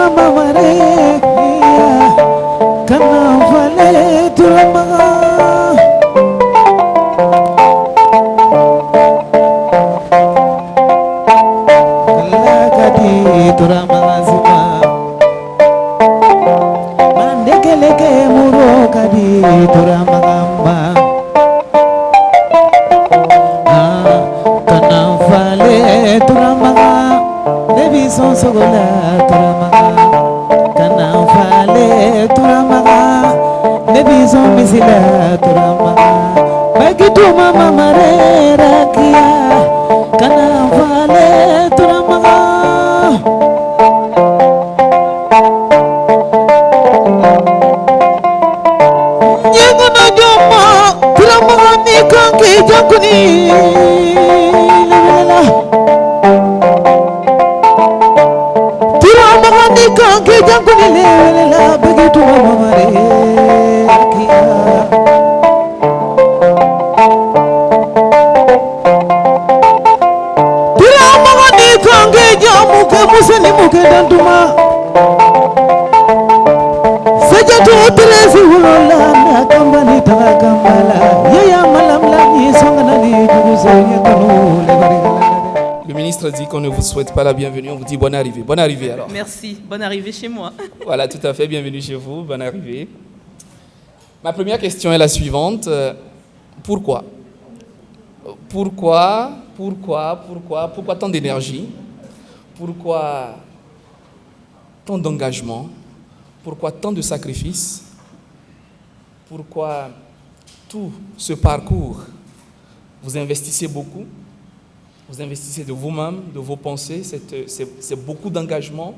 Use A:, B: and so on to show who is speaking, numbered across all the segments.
A: mama mare kana vale turamaga lagadi turamaga zima mandekeleke muro kadi turamaga mba kana vale turamaga nebi son sogola turamaga kana vale turamaga nebi son misila turamaga bagitu mama mare rakia kana vale turamaga nyangana joma turamaga ni kanki jakuni la turamaga ni kanki jakuni la bagitu mama mare rakia muke museni muke dantuma sajatu teresi wulola na kambani taga kambala yaya malamla ni songana ni juguso yekano le barigala.
B: Le ministre dit qu'on ne vous souhaite pas la bienvenue, on vous dit bonne arrivée. Bonne arrivée alors.
C: Merci, bonne arrivée chez moi.
B: Voilà, tout à fait, bienvenue chez vous, bonne arrivée. Ma première question est la suivante. Pourquoi tant d'énergie? Pourquoi tant d'engagement? Pourquoi tant de sacrifices? Pourquoi tout ce parcours? Vous investissez beaucoup, vous investissez de vous-même, de vos pensées, c'est beaucoup d'engagement.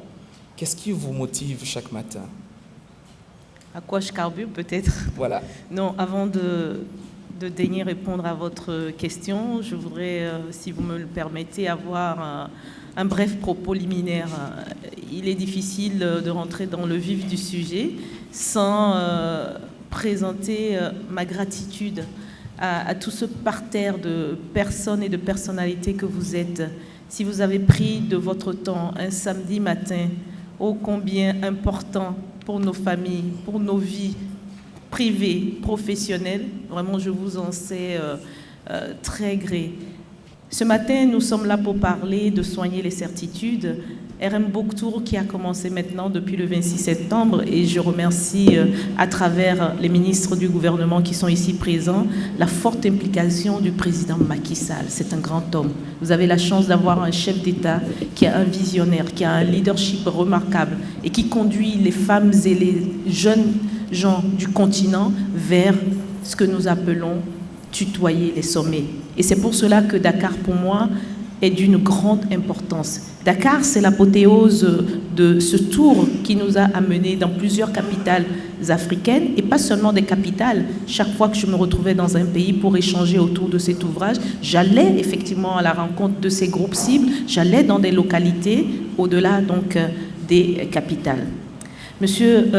B: Qu'est-ce qui vous motive chaque matin?
C: À quoi je carbure peut-être?
B: Voilà.
C: Non, avant de daigner répondre à votre question, je voudrais, si vous me le permettez, avoir un bref propos liminaire. Il est difficile de rentrer dans le vif du sujet sans présenter ma gratitude à tout ce parterre de personnes et de personnalités que vous êtes. Si vous avez pris de votre temps un samedi matin, ô combien important pour nos familles, pour nos vies privées, professionnelles, vraiment je vous en sais très gré. Ce matin, nous sommes là pour parler de soigner les certitudes. RM Boktour qui a commencé maintenant depuis le 26 septembre et je remercie à travers les ministres du gouvernement qui sont ici présents la forte implication du président Macky Sall. C'est un grand homme. Vous avez la chance d'avoir un chef d'État qui a un visionnaire, qui a un leadership remarquable et qui conduit les femmes et les jeunes gens du continent vers ce que nous appelons tutoyer les sommets. Et c'est pour cela que Dakar, pour moi, est d'une grande importance. Dakar, c'est l'apothéose de ce tour qui nous a amenés dans plusieurs capitales africaines, et pas seulement des capitales. Chaque fois que je me retrouvais dans un pays pour échanger autour de cet ouvrage, j'allais effectivement à la rencontre de ces groupes cibles, j'allais dans des localités au-delà donc des capitales. Monsieur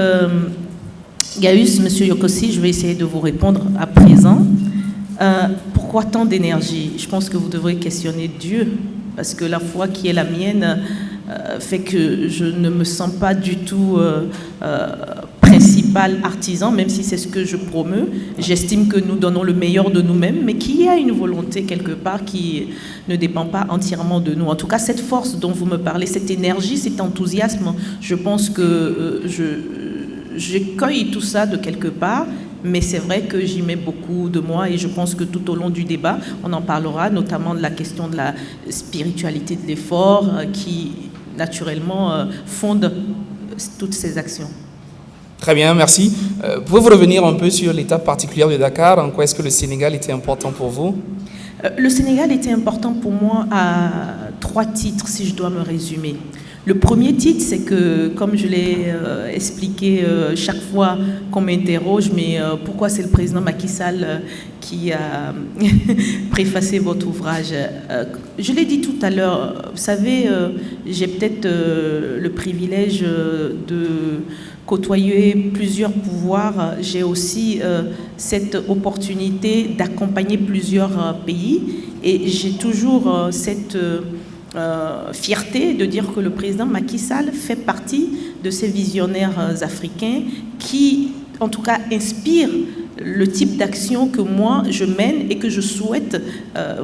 C: Gaius, Monsieur Yokossi, je vais essayer de vous répondre à présent. Pourquoi tant d'énergie? Je pense que vous devrez questionner Dieu, parce que la foi qui est la mienne fait que je ne me sens pas du tout principal artisan, même si c'est ce que je promeus. J'estime que nous donnons le meilleur de nous-mêmes, mais qu'il y a une volonté quelque part qui ne dépend pas entièrement de nous. En tout cas, cette force dont vous me parlez, cette énergie, cet enthousiasme, je pense que je cueille tout ça de quelque part. Mais c'est vrai que j'y mets beaucoup de moi et je pense que tout au long du débat, on en parlera, notamment de la question de la spiritualité de l'effort qui, naturellement, fonde toutes ces actions.
B: Très bien, merci. Pouvez-vous revenir un peu sur l'étape particulière de Dakar? En quoi est-ce que le Sénégal était important pour vous?
C: Le Sénégal était important pour moi à 3 titres, si je dois me résumer. Le premier titre, c'est que, comme je l'ai expliqué chaque fois qu'on m'interroge, mais pourquoi c'est le président Macky Sall qui a préfacé votre ouvrage? Je l'ai dit tout à l'heure, vous savez, j'ai peut-être le privilège de côtoyer plusieurs pouvoirs. J'ai aussi cette opportunité d'accompagner plusieurs pays et j'ai toujours cette fierté de dire que le président Macky Sall fait partie de ces visionnaires africains qui, en tout cas, inspirent le type d'action que moi je mène et que je souhaite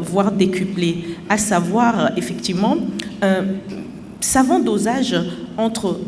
C: voir décuplé, à savoir effectivement un savant dosage entre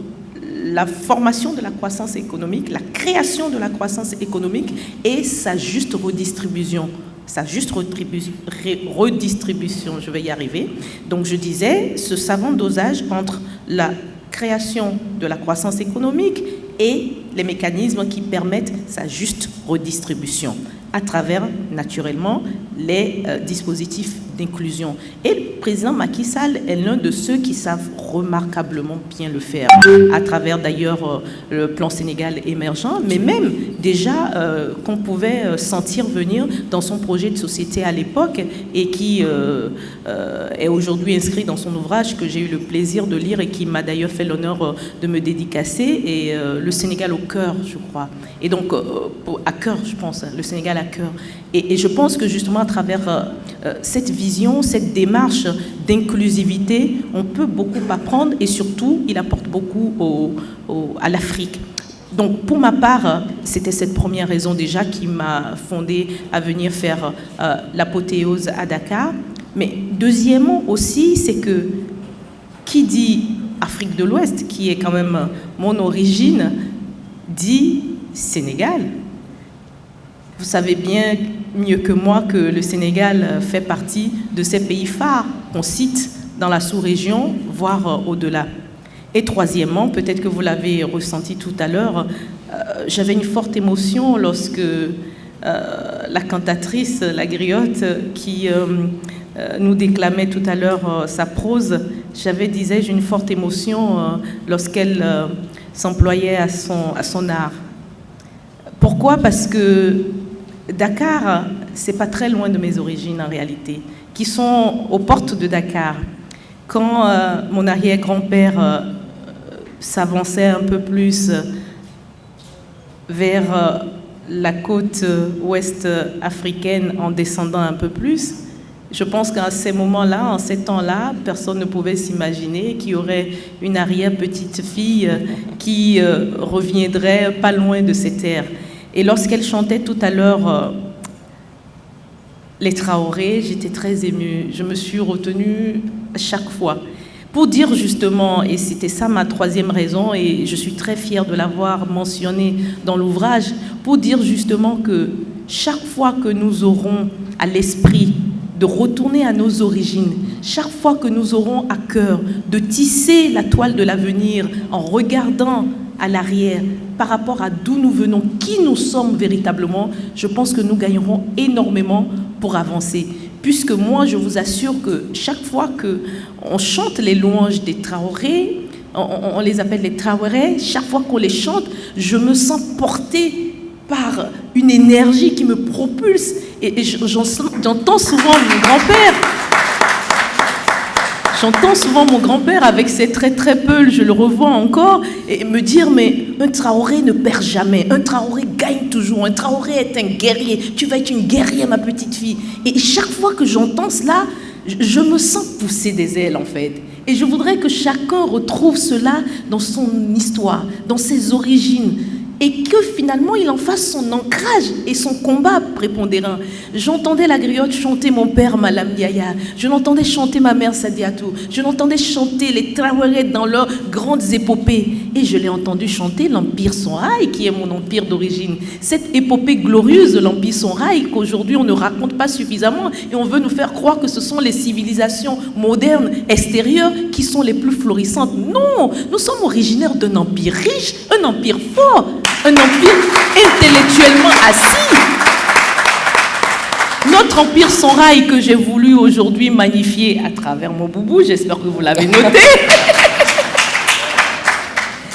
C: la formation de la croissance économique, la création de la croissance économique et sa juste redistribution. Sa juste redistribution, je vais y arriver. Donc je disais, ce savant dosage entre la création de la croissance économique et les mécanismes qui permettent sa juste redistribution à travers, naturellement, les dispositifs d'inclusion. Et le président Macky Sall est l'un de ceux qui savent remarquablement bien le faire, à travers d'ailleurs le plan Sénégal émergent, mais même déjà qu'on pouvait sentir venir dans son projet de société à l'époque et qui est aujourd'hui inscrit dans son ouvrage que j'ai eu le plaisir de lire et qui m'a d'ailleurs fait l'honneur de me dédicacer, et le Sénégal au cœur, je crois. Et donc, à cœur, je pense, le Sénégal à cœur. Et je pense que justement, à travers cette vision, cette démarche d'inclusivité, on peut beaucoup apprendre et surtout, il apporte beaucoup à l'Afrique. Donc, pour ma part, c'était cette première raison déjà qui m'a fondée à venir faire l'apothéose à Dakar. Mais deuxièmement aussi, c'est que qui dit Afrique de l'Ouest, qui est quand même mon origine, dit Sénégal. Vous savez bien mieux que moi que le Sénégal fait partie de ces pays phares qu'on cite dans la sous-région, voire au-delà. Et troisièmement, peut-être que vous l'avez ressenti tout à l'heure, j'avais une forte émotion lorsque la cantatrice, la griotte, qui nous déclamait tout à l'heure sa prose, disais-je, une forte émotion lorsqu'elle s'employait à son art. Pourquoi ? Parce que Dakar, c'est pas très loin de mes origines en réalité, qui sont aux portes de Dakar. Quand mon arrière-grand-père s'avançait un peu plus vers la côte ouest africaine en descendant un peu plus, je pense qu'à ces moments-là, en ces temps-là, personne ne pouvait s'imaginer qu'il y aurait une arrière-petite-fille qui reviendrait pas loin de ces terres. Et lorsqu'elle chantait tout à l'heure les Traoré, j'étais très émue. Je me suis retenue à chaque fois. Pour dire justement, et c'était ça ma troisième raison, et je suis très fière de l'avoir mentionné dans l'ouvrage, pour dire justement que chaque fois que nous aurons à l'esprit de retourner à nos origines, chaque fois que nous aurons à cœur de tisser la toile de l'avenir en regardant à l'arrière par rapport à d'où nous venons, qui nous sommes véritablement, je pense que nous gagnerons énormément pour avancer. Puisque moi, je vous assure que chaque fois qu'on chante les louanges des Traoré, on les appelle les Traoré, chaque fois qu'on les chante, je me sens portée par une énergie qui me propulse. Et j'entends souvent mon grand-père. J'entends souvent mon grand-père avec ses traits très peuls, je le revois encore, et me dire, mais un Traoré ne perd jamais, un Traoré gagne toujours, un Traoré est un guerrier, tu vas être une guerrière ma petite fille. Et chaque fois que j'entends cela, je me sens pousser des ailes en fait. Et je voudrais que chacun retrouve cela dans son histoire, dans ses origines, et que finalement il en fasse son ancrage et son combat prépondérant. J'entendais la griotte chanter mon père Malam Yaya, je l'entendais chanter ma mère Sadiatou, je l'entendais chanter les Traoré dans leurs grandes épopées, et je l'ai entendu chanter l'Empire Songhai, qui est mon empire d'origine. Cette épopée glorieuse de l'Empire Songhai qu'aujourd'hui on ne raconte pas suffisamment, et on veut nous faire croire que ce sont les civilisations modernes extérieures qui sont les plus florissantes. Non, nous sommes originaires d'un empire riche, un empire fort, un empire intellectuellement assis. Notre empire Songhai que j'ai voulu aujourd'hui magnifier à travers mon boubou, j'espère que vous l'avez noté.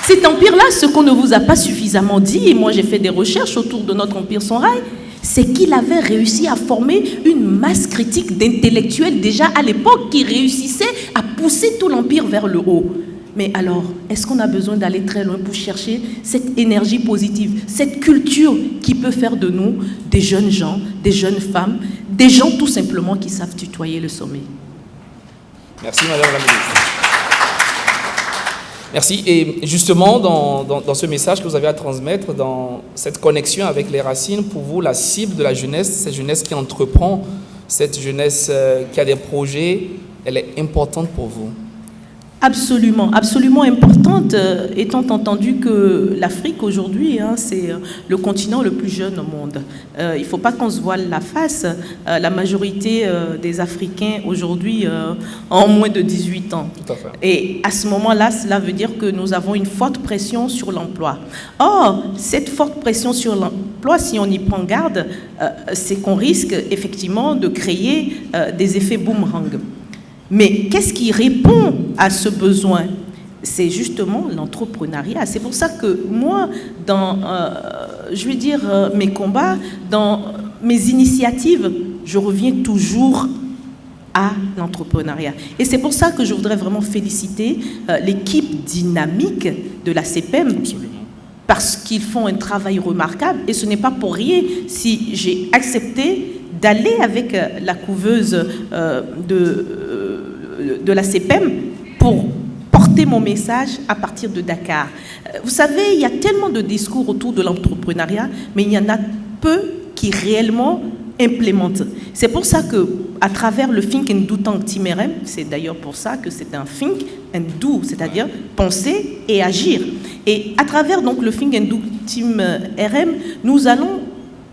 C: Cet empire-là, ce qu'on ne vous a pas suffisamment dit, et moi j'ai fait des recherches autour de notre empire Songhai, c'est qu'il avait réussi à former une masse critique d'intellectuels déjà à l'époque qui réussissaient à pousser tout l'empire vers le haut. Mais alors, est-ce qu'on a besoin d'aller très loin pour chercher cette énergie positive, cette culture qui peut faire de nous des jeunes gens, des jeunes femmes, des gens tout simplement qui savent tutoyer le sommet?
B: Merci, Madame la Ministre. Merci. Et justement, dans ce message que vous avez à transmettre, dans cette connexion avec les racines, pour vous, la cible de la jeunesse, cette jeunesse qui entreprend, cette jeunesse qui a des projets, elle est importante pour vous?
C: Absolument, absolument importante, étant entendu que l'Afrique aujourd'hui, c'est le continent le plus jeune au monde. Il ne faut pas qu'on se voile la face. La majorité des Africains aujourd'hui ont moins de 18 ans.
B: Tout à fait.
C: Et à ce moment-là, cela veut dire que nous avons une forte pression sur l'emploi. Or, cette forte pression sur l'emploi, si on y prend garde, c'est qu'on risque effectivement de créer des effets boomerang. Mais qu'est-ce qui répond à ce besoin? C'est justement l'entrepreneuriat. C'est pour ça que moi, dans, mes combats, dans mes initiatives, je reviens toujours à l'entrepreneuriat. Et c'est pour ça que je voudrais vraiment féliciter l'équipe dynamique de la CPEM.
B: Absolument.
C: Parce qu'ils font un travail remarquable. Et ce n'est pas pour rien si j'ai accepté d'aller avec la couveuse de la CPEM pour porter mon message à partir de Dakar. Vous savez, il y a tellement de discours autour de l'entrepreneuriat, mais il y en a peu qui réellement implémentent. C'est pour ça que, à travers le Think and Do Tank Team RM, c'est d'ailleurs pour ça que c'est un Think and Do, c'est-à-dire penser et agir. Et à travers donc le Think and Do Team RM, nous allons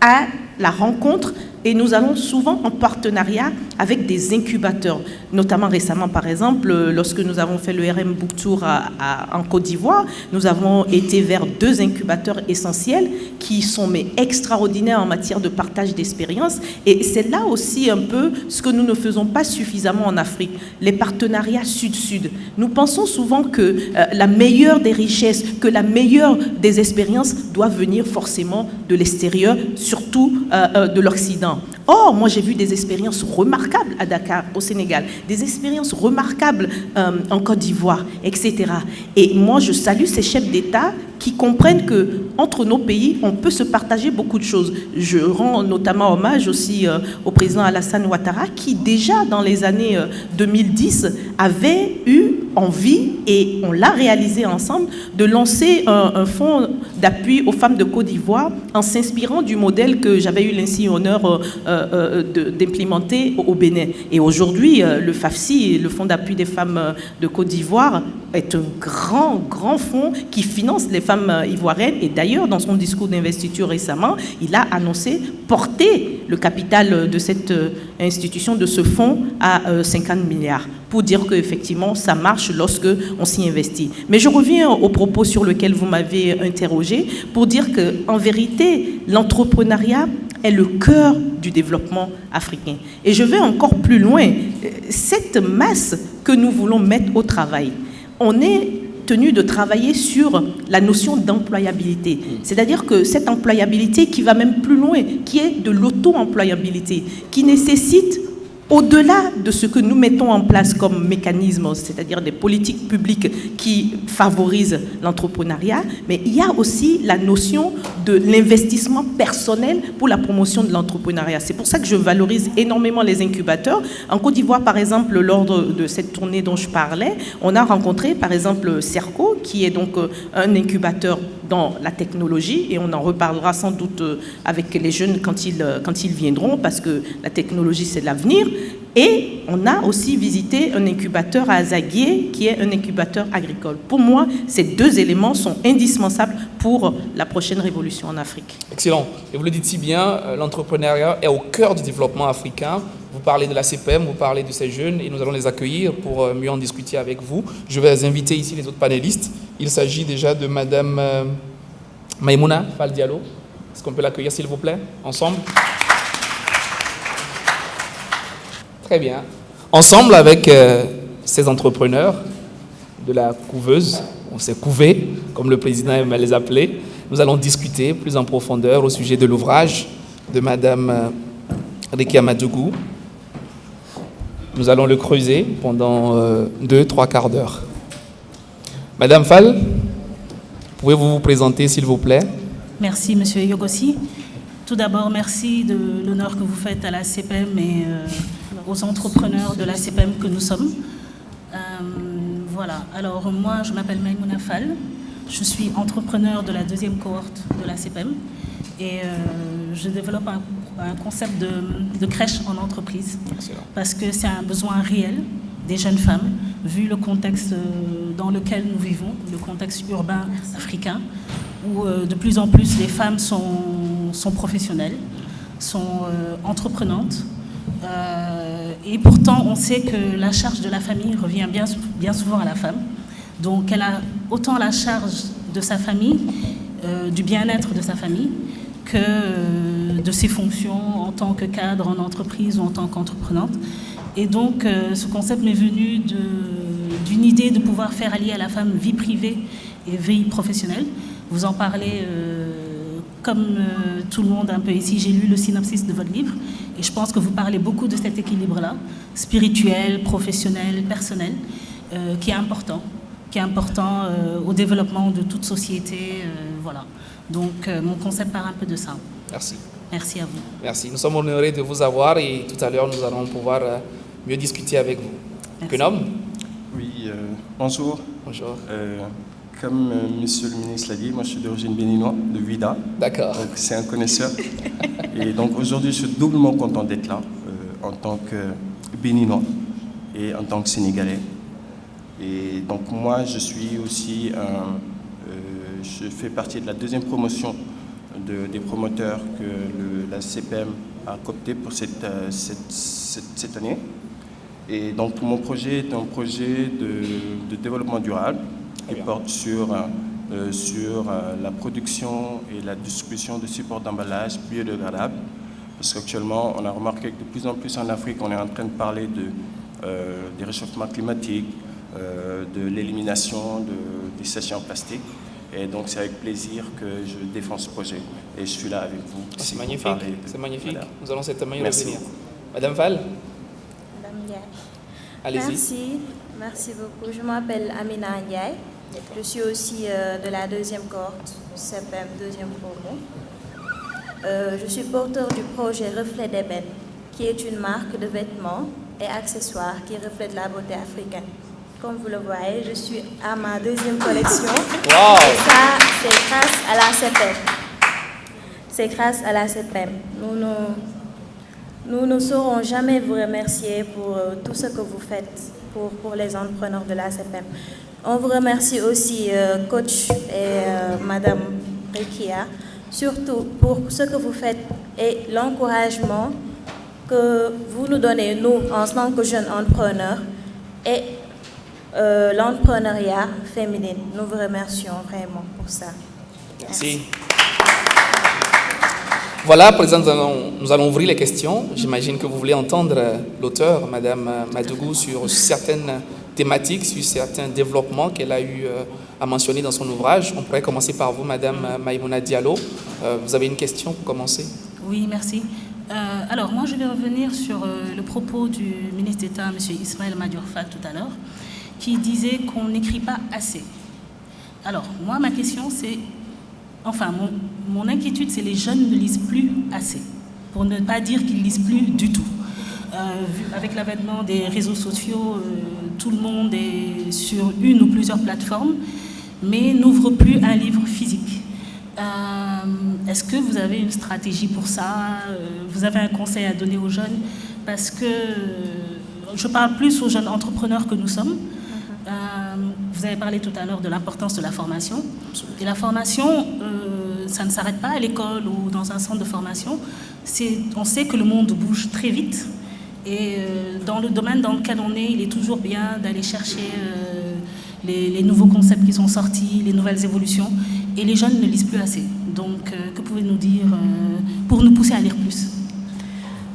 C: à la rencontre et nous allons souvent en partenariat avec des incubateurs, notamment récemment, par exemple, lorsque nous avons fait le RM Book Tour en Côte d'Ivoire, nous avons été vers 2 incubateurs essentiels qui sont extraordinaires en matière de partage d'expériences. Et c'est là aussi un peu ce que nous ne faisons pas suffisamment en Afrique, les partenariats sud-sud. Nous pensons souvent que la meilleure des richesses, que la meilleure des expériences doit venir forcément de l'extérieur, surtout de l'Occident. Or, moi j'ai vu des expériences remarquables à Dakar, au Sénégal, des expériences remarquables en Côte d'Ivoire, etc. Et moi je salue ces chefs d'État qui comprennent qu'entre nos pays, on peut se partager beaucoup de choses. Je rends notamment hommage aussi au président Alassane Ouattara qui déjà dans les années 2010 avait eu envie, et on l'a réalisé ensemble, de lancer un fonds d'appui aux femmes de Côte d'Ivoire en s'inspirant du modèle que j'avais eu l'insigne honneur d'implémenter au Bénin. Et aujourd'hui, le FAFSI, le Fonds d'appui des femmes de Côte d'Ivoire, est un grand fonds qui finance les femmes ivoiriennes. Et d'ailleurs, dans son discours d'investiture récemment, il a annoncé porter le capital de cette institution, de ce fonds, à 50 milliards. Pour dire qu'effectivement, ça marche lorsque on s'y investit. Mais je reviens au propos sur lequel vous m'avez interrogé pour dire qu'en vérité, l'entrepreneuriat est le cœur du développement africain. Et je vais encore plus loin. Cette masse que nous voulons mettre au travail, on est tenu de travailler sur la notion d'employabilité. C'est-à-dire que cette employabilité qui va même plus loin, qui est de l'auto-employabilité, qui nécessite, au-delà de ce que nous mettons en place comme mécanisme, c'est-à-dire des politiques publiques qui favorisent l'entrepreneuriat, mais il y a aussi la notion de l'investissement personnel pour la promotion de l'entrepreneuriat. C'est pour ça que je valorise énormément les incubateurs. En Côte d'Ivoire, par exemple, lors de cette tournée dont je parlais, on a rencontré, par exemple, Cerco, qui est donc un incubateur dans la technologie, et on en reparlera sans doute avec les jeunes quand ils viendront, parce que la technologie, c'est l'avenir. Et on a aussi visité un incubateur à Azaguié, qui est un incubateur agricole. Pour moi, ces 2 éléments sont indispensables pour la prochaine révolution en Afrique.
B: Excellent. Et vous le dites si bien, l'entrepreneuriat est au cœur du développement africain. Vous parlez de la CPM, vous parlez de ces jeunes, et nous allons les accueillir pour mieux en discuter avec vous. Je vais inviter ici les autres panélistes. Il s'agit déjà de Madame Maïmouna Fall Diallo. Est-ce qu'on peut l'accueillir, s'il vous plaît, ensemble? Très bien. Ensemble avec ces entrepreneurs de la couveuse, on s'est couvé, comme le président aime les appeler, nous allons discuter plus en profondeur au sujet de l'ouvrage de Madame Rekia Madougou. Nous allons le creuser pendant 2-3 quarts d'heure. Madame Fall, pouvez-vous vous présenter, s'il vous plaît?
D: Merci, Monsieur Yogossi. Tout d'abord, merci de l'honneur que vous faites à la CPM et aux entrepreneurs de la CPM que nous sommes. Voilà, alors moi je m'appelle Maïmouna Fall, je suis entrepreneur de la deuxième cohorte de la CPM et je développe un concept de crèche en entreprise.
B: Excellent.
D: Parce que c'est un besoin réel des jeunes femmes, vu le contexte dans lequel nous vivons, le contexte urbain africain, où de plus en plus les femmes sont professionnelles, sont entreprenantes. Et pourtant, on sait que la charge de la famille revient bien souvent à la femme. Donc, elle a autant la charge de sa famille, du bien-être de sa famille, que de ses fonctions en tant que cadre en entreprise ou en tant qu'entreprenante. Et donc, ce concept m'est venu d'une idée de pouvoir faire allier à la femme vie privée et vie professionnelle. Vous en parlez comme tout le monde un peu ici. J'ai lu le synopsis de votre livre et je pense que vous parlez beaucoup de cet équilibre-là, spirituel, professionnel, personnel, qui est important au développement de toute société. Voilà. Donc, mon concept part un peu de ça.
B: Merci.
D: Merci à vous.
B: Merci. Nous sommes honorés de vous avoir et tout à l'heure, nous allons pouvoir mieux discuter avec vous.
D: Merci.
B: Quenum?
E: Oui, bonjour.
B: Bonjour.
E: Comme Monsieur le ministre l'a dit, moi je suis d'origine béninoise, de Vida.
B: D'accord.
E: Donc c'est un connaisseur. Et donc aujourd'hui, je suis doublement content d'être là, en tant que béninois et en tant que sénégalais. Et donc moi, je suis aussi, je fais partie de la deuxième promotion des promoteurs que la CPM a coopté pour cette année. Et donc mon projet est un projet de développement durable qui porte sur la production et la distribution de supports d'emballage biodégradables. Parce qu'actuellement, on a remarqué que de plus en plus en Afrique, on est en train de parler des réchauffements climatiques, de l'élimination des sachets en plastique. Et donc c'est avec plaisir que je défends ce projet. Et je suis là avec vous.
B: C'est magnifique. C'est magnifique.
E: Voilà.
B: Nous allons certainement y
E: Merci.
B: revenir. Madame Fall,
F: Madame Ndiaye.
B: allez-y.
F: Merci beaucoup. Je m'appelle Amina Ndiaye. Je suis aussi de la deuxième cohorte, CPM, deuxième promo. Je suis porteur du projet Reflet d'Ébène, qui est une marque de vêtements et accessoires qui reflète la beauté africaine. Comme vous le voyez, je suis à ma deuxième collection.
B: Wow.
F: Et ça, c'est grâce à la CPM. C'est grâce à la CPM. Nous ne saurons jamais vous remercier pour tout ce que vous faites pour les entrepreneurs de la CPM. On vous remercie aussi, coach et Madame Rekia, surtout pour ce que vous faites et l'encouragement que vous nous donnez, nous, en tant que jeunes entrepreneurs, et l'entrepreneuriat féminin. Nous vous remercions vraiment pour ça.
B: Merci. Voilà, à présent, nous allons ouvrir les questions. J'imagine que vous voulez entendre l'auteur, Madame Madougou, sur certaines thématiques, sur certains développements qu'elle a eu à mentionner dans son ouvrage. On pourrait commencer par vous, Madame Maïmouna Diallo. Vous avez une question pour commencer?
D: Oui, merci. Alors, moi, je vais revenir sur le propos du ministre d'État, M. Ismaël Madior Fall, tout à l'heure, qui disait qu'on n'écrit pas assez. Alors, moi, ma question, c'est... Enfin, mon inquiétude, c'est les jeunes ne lisent plus assez, pour ne pas dire qu'ils lisent plus du tout. Avec l'avènement des réseaux sociaux, tout le monde est sur une ou plusieurs plateformes, mais n'ouvre plus un livre physique. Est-ce que vous avez une stratégie pour ça? Vous avez un conseil à donner aux jeunes? Parce que je parle plus aux jeunes entrepreneurs que nous sommes. Vous avez parlé tout à l'heure de l'importance de la formation. Et la formation, ça ne s'arrête pas à l'école ou dans un centre de formation. On sait que le monde bouge très vite. Et dans le domaine dans lequel on est, il est toujours bien d'aller chercher les nouveaux concepts qui sont sortis, les nouvelles évolutions. Et les jeunes ne lisent plus assez. Donc, que pouvez-vous nous dire pour nous pousser à lire plus?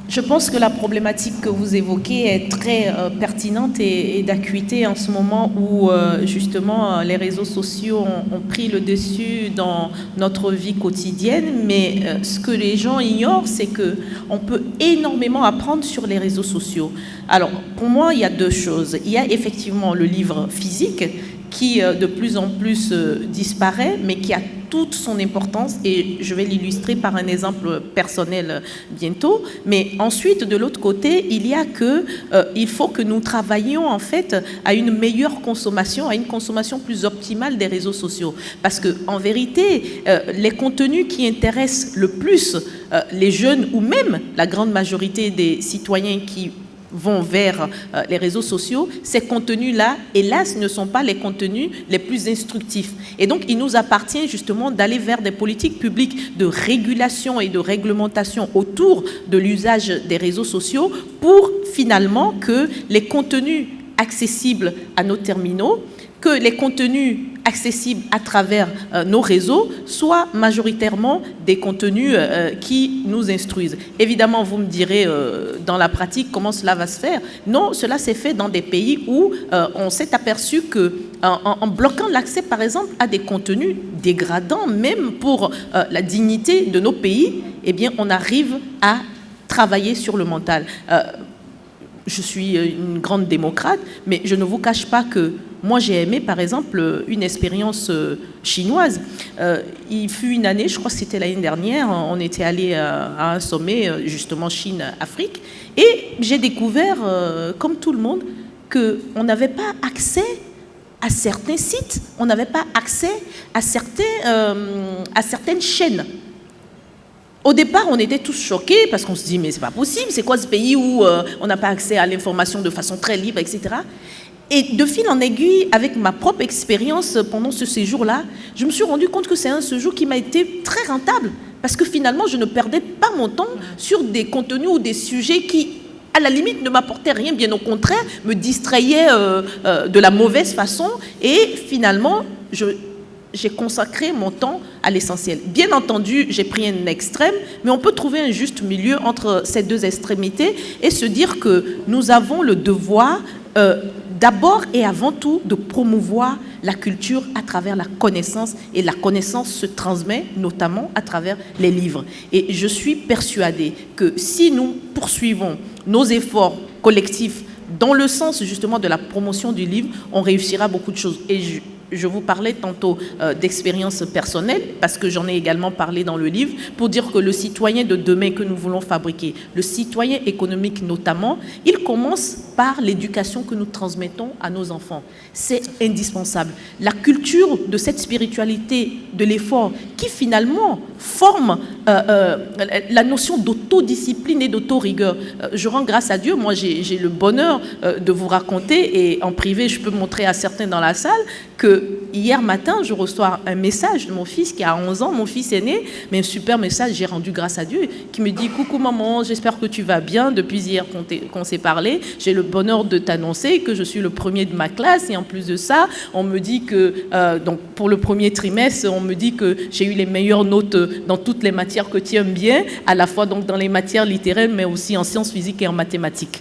C: Je pense que la problématique que vous évoquez est très pertinente et d'acuité en ce moment où justement les réseaux sociaux ont pris le dessus dans notre vie quotidienne. Mais ce que les gens ignorent, c'est qu'on peut énormément apprendre sur les réseaux sociaux. Alors, pour moi, il y a deux choses. Il y a effectivement le livre physique qui de plus en plus disparaît, mais qui a toute son importance et je vais l'illustrer par un exemple personnel bientôt. Mais ensuite, de l'autre côté, il y a il faut que nous travaillions en fait à une meilleure consommation, à une consommation plus optimale des réseaux sociaux. Parce que en vérité, les contenus qui intéressent le plus les jeunes ou même la grande majorité des citoyens qui vont vers les réseaux sociaux, ces contenus-là, hélas, ne sont pas les contenus les plus instructifs. Et donc, il nous appartient justement d'aller vers des politiques publiques de régulation et de réglementation autour de l'usage des réseaux sociaux pour finalement que les contenus accessibles à nos terminaux, que les contenus accessibles à travers nos réseaux soient majoritairement des contenus qui nous instruisent. Évidemment, vous me direz dans la pratique comment cela va se faire. Non, cela s'est fait dans des pays où on s'est aperçu que en bloquant l'accès, par exemple, à des contenus dégradants, même pour la dignité de nos pays, eh bien, on arrive à travailler sur le mental. Je suis une grande démocrate, mais je ne vous cache pas que moi, j'ai aimé, par exemple, une expérience chinoise. Il fut une année, je crois que c'était l'année dernière, on était allé à un sommet, justement Chine-Afrique, et j'ai découvert, comme tout le monde, qu'on n'avait pas accès à certains sites, on n'avait pas accès à certaines chaînes. Au départ, on était tous choqués parce qu'on se dit mais c'est pas possible, c'est quoi ce pays où on n'a pas accès à l'information de façon très libre, etc. Et de fil en aiguille, avec ma propre expérience pendant ce séjour-là, je me suis rendu compte que c'est un séjour qui m'a été très rentable parce que finalement, je ne perdais pas mon temps sur des contenus ou des sujets qui, à la limite, ne m'apportaient rien, bien au contraire, me distrayaient de la mauvaise façon et finalement, j'ai consacré mon temps à l'essentiel. Bien entendu, j'ai pris un extrême, mais on peut trouver un juste milieu entre ces deux extrémités et se dire que nous avons le devoir d'abord et avant tout de promouvoir la culture à travers la connaissance et la connaissance se transmet notamment à travers les livres. Et je suis persuadée que si nous poursuivons nos efforts collectifs dans le sens justement de la promotion du livre, on réussira beaucoup de choses. Et je vous parlais tantôt d'expérience personnelle, parce que j'en ai également parlé dans le livre, pour dire que le citoyen de demain que nous voulons fabriquer, le citoyen économique notamment, il commence par l'éducation que nous transmettons à nos enfants. C'est indispensable. La culture de cette spiritualité de l'effort qui finalement forme la notion d'autodiscipline et d'autorigueur. Je rends grâce à Dieu, moi j'ai le bonheur de vous raconter, et en privé je peux montrer à certains dans la salle, que hier matin, je reçois un message de mon fils qui a 11 ans, mon fils aîné, mais un super message, j'ai rendu grâce à Dieu, qui me dit « Coucou maman, j'espère que tu vas bien, depuis hier qu'on s'est parlé, j'ai le bonheur de t'annoncer que je suis le premier de ma classe, et en plus de ça, on me dit que, donc pour le premier trimestre, on me dit que j'ai eu les meilleures notes dans toutes les matières que tu aimes bien, à la fois donc dans les matières littéraires, mais aussi en sciences physiques et en mathématiques. »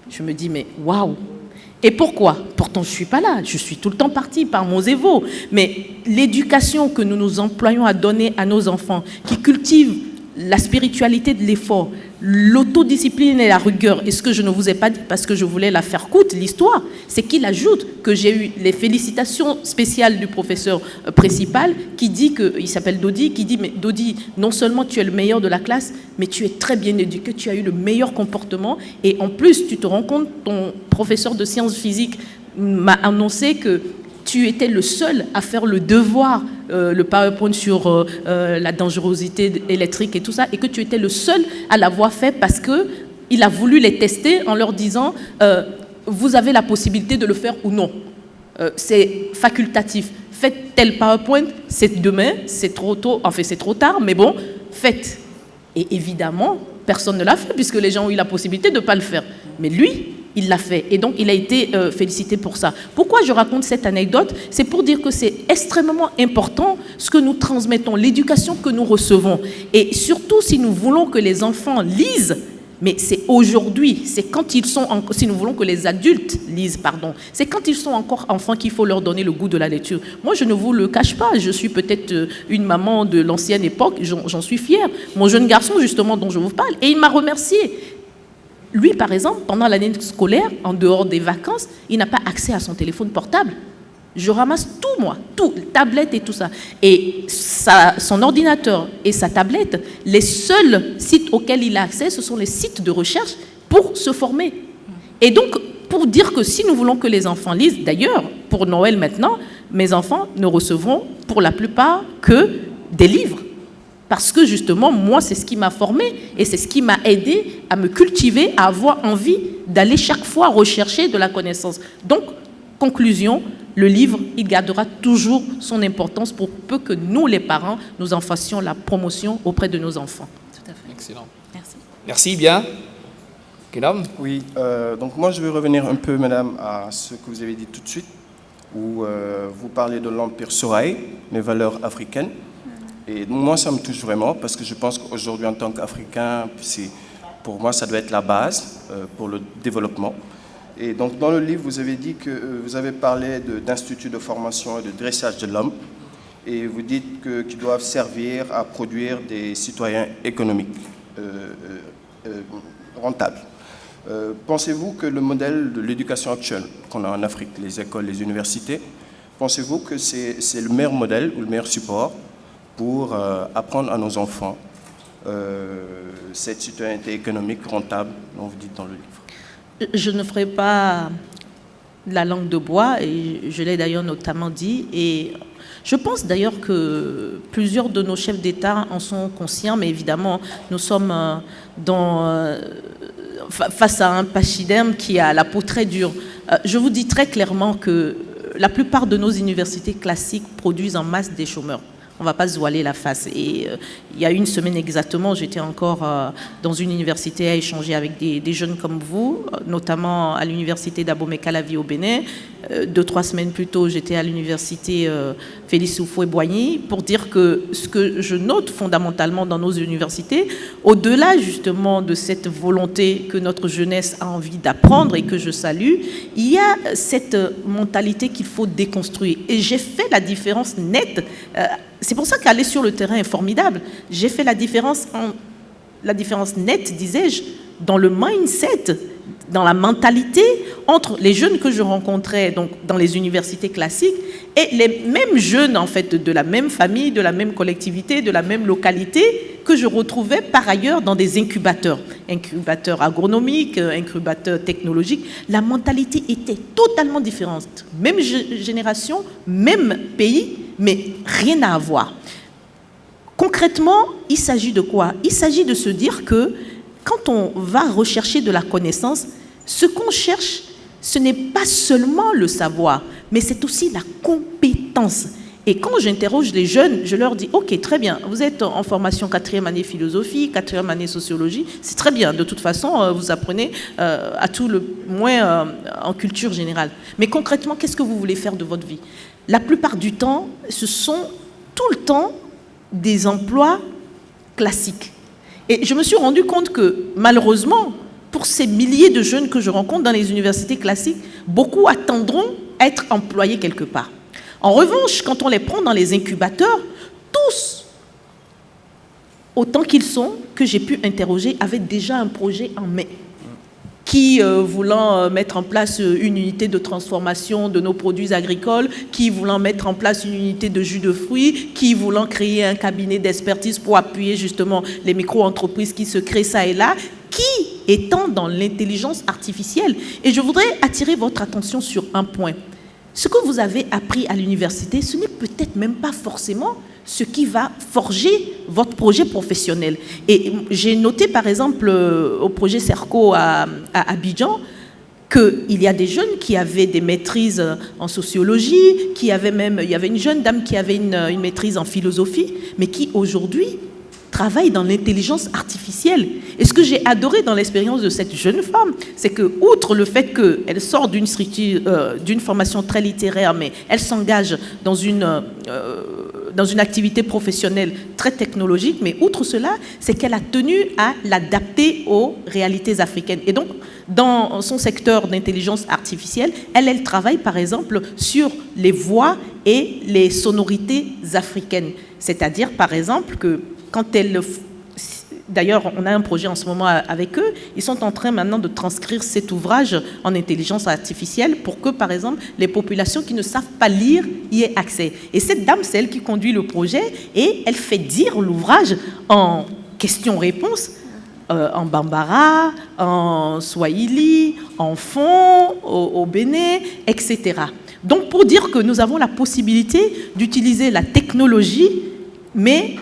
C: Je me dis « Mais waouh !» Et pourquoi? Pourtant, je ne suis pas là, je suis tout le temps partie par mon zévo. Mais l'éducation que nous nous employons à donner à nos enfants, qui cultivent la spiritualité de l'effort, l'autodiscipline et la rigueur, et ce que je ne vous ai pas dit parce que je voulais la faire courte, l'histoire, c'est qu'il ajoute que j'ai eu les félicitations spéciales du professeur principal qui dit que, il s'appelle Dodi, qui dit, mais Dodi, non seulement tu es le meilleur de la classe, mais tu es très bien éduqué, tu as eu le meilleur comportement, et en plus, tu te rends compte, ton professeur de sciences physiques m'a annoncé que tu étais le seul à faire le devoir, le PowerPoint sur la dangerosité électrique et tout ça, et que tu étais le seul à l'avoir fait parce qu'il a voulu les tester en leur disant vous avez la possibilité de le faire ou non. C'est facultatif. Faites tel PowerPoint, c'est demain, c'est trop tôt, enfin c'est trop tard, mais bon, faites. Et évidemment, personne ne l'a fait puisque les gens ont eu la possibilité de ne pas le faire. Mais lui, il l'a fait. Et donc, il a été félicité pour ça. Pourquoi je raconte cette anecdote? C'est pour dire que c'est extrêmement important ce que nous transmettons, l'éducation que nous recevons. Et surtout, si nous voulons que les enfants lisent, mais c'est aujourd'hui, c'est quand ils sont, si nous voulons que les adultes lisent, pardon, c'est quand ils sont encore enfants qu'il faut leur donner le goût de la lecture. Moi, je ne vous le cache pas, je suis peut-être une maman de l'ancienne époque, j'en suis fière. Mon jeune garçon, justement, dont je vous parle, et il m'a remercié. Lui, par exemple, pendant l'année scolaire, en dehors des vacances, il n'a pas accès à son téléphone portable. Je ramasse tout, moi, tout, tablette et tout ça. Et son ordinateur et sa tablette, les seuls sites auxquels il a accès, ce sont les sites de recherche pour se former. Et donc, pour dire que si nous voulons que les enfants lisent, d'ailleurs, pour Noël maintenant, mes enfants ne recevront pour la plupart que des livres. Parce que justement, moi, c'est ce qui m'a formé et c'est ce qui m'a aidé à me cultiver, à avoir envie d'aller chaque fois rechercher de la connaissance. Donc, conclusion, le livre, il gardera toujours son importance pour peu que nous, les parents, nous en fassions la promotion auprès de nos enfants.
D: Tout à fait.
B: Excellent.
D: Merci.
B: Merci bien. Kenam?
E: Oui, donc moi je vais revenir un peu, madame, à ce que vous avez dit tout de suite, où vous parlez de l'Empire Soraï, les valeurs africaines. Et moi, ça me touche vraiment, parce que je pense qu'aujourd'hui, en tant qu'Africain, pour moi, ça doit être la base pour le développement. Et donc, dans le livre, vous avez dit que vous avez parlé d'instituts de formation et de dressage de l'homme, et vous dites qu'ils doivent servir à produire des citoyens économiques rentables. Pensez-vous que le modèle de l'éducation actuelle qu'on a en Afrique, les écoles, les universités, pensez-vous que c'est le meilleur modèle ou le meilleur support pour apprendre à nos enfants cette citoyenneté économique rentable dont vous dites dans le livre?
C: Je ne ferai pas la langue de bois, et je l'ai d'ailleurs notamment dit, et je pense d'ailleurs que plusieurs de nos chefs d'État en sont conscients, mais évidemment, nous sommes face à un pachyderme qui a la peau très dure. Je vous dis très clairement que la plupart de nos universités classiques produisent en masse des chômeurs. On ne va pas se voiler la face. Et il y a une semaine exactement, j'étais encore dans une université à échanger avec des jeunes comme vous, notamment à l'université d'Abomey-Calavi au Bénin. 2-3 semaines plus tôt, j'étais à l'université Félix Houphouët-Boigny, pour dire que ce que je note fondamentalement dans nos universités, au-delà justement de cette volonté que notre jeunesse a envie d'apprendre et que je salue, il y a cette mentalité qu'il faut déconstruire. Et j'ai fait la différence nette. C'est pour ça qu'aller sur le terrain est formidable. J'ai fait la différence nette, disais-je, dans le mindset, dans la mentalité entre les jeunes que je rencontrais donc, dans les universités classiques et les mêmes jeunes en fait, de la même famille, de la même collectivité, de la même localité que je retrouvais par ailleurs dans des incubateurs agronomiques, incubateurs technologiques. La mentalité était totalement différente. Même génération, même pays, mais rien à voir. Concrètement, il s'agit de quoi? Il s'agit de se dire que quand on va rechercher de la connaissance, ce qu'on cherche, ce n'est pas seulement le savoir, mais c'est aussi la compétence. Et quand j'interroge les jeunes, je leur dis, ok, très bien, vous êtes en formation 4e année philosophie, 4e année sociologie, c'est très bien, de toute façon, vous apprenez à tout le moins en culture générale. Mais concrètement, qu'est-ce que vous voulez faire de votre vie? La plupart du temps, ce sont tout le temps des emplois classiques. Et je me suis rendu compte que, malheureusement, pour ces milliers de jeunes que je rencontre dans les universités classiques, beaucoup attendront à être employés quelque part. En revanche, quand on les prend dans les incubateurs, tous, autant qu'ils sont, que j'ai pu interroger, avaient déjà un projet en main. Qui voulant mettre en place une unité de transformation de nos produits agricoles, qui voulant mettre en place une unité de jus de fruits, qui voulant créer un cabinet d'expertise pour appuyer justement les micro-entreprises qui se créent ça et là, qui étant dans l'intelligence artificielle. Et je voudrais attirer votre attention sur un point. Ce que vous avez appris à l'université, ce n'est peut-être même pas forcément ce qui va forger votre projet professionnel. Et j'ai noté, par exemple, au projet CERCO à Abidjan, qu'il y a des jeunes qui avaient des maîtrises en sociologie, il y avait une jeune dame qui avait une maîtrise en philosophie, mais qui aujourd'hui travaille dans l'intelligence artificielle. Et ce que j'ai adoré dans l'expérience de cette jeune femme, c'est que, outre le fait qu'elle sort d'une formation très littéraire, mais elle s'engage dans une activité professionnelle très technologique, mais outre cela, c'est qu'elle a tenu à l'adapter aux réalités africaines. Et donc, dans son secteur d'intelligence artificielle, elle travaille par exemple sur les voix et les sonorités africaines. C'est-à-dire, par exemple, que quand elle D'ailleurs, on a un projet en ce moment avec eux. Ils sont en train maintenant de transcrire cet ouvrage en intelligence artificielle pour que, par exemple, les populations qui ne savent pas lire y aient accès. Et cette dame, c'est elle qui conduit le projet et elle fait dire l'ouvrage en questions-réponses, en bambara, en swahili, en fon, au bénin, etc. Donc, pour dire que nous avons la possibilité d'utiliser la technologie, mais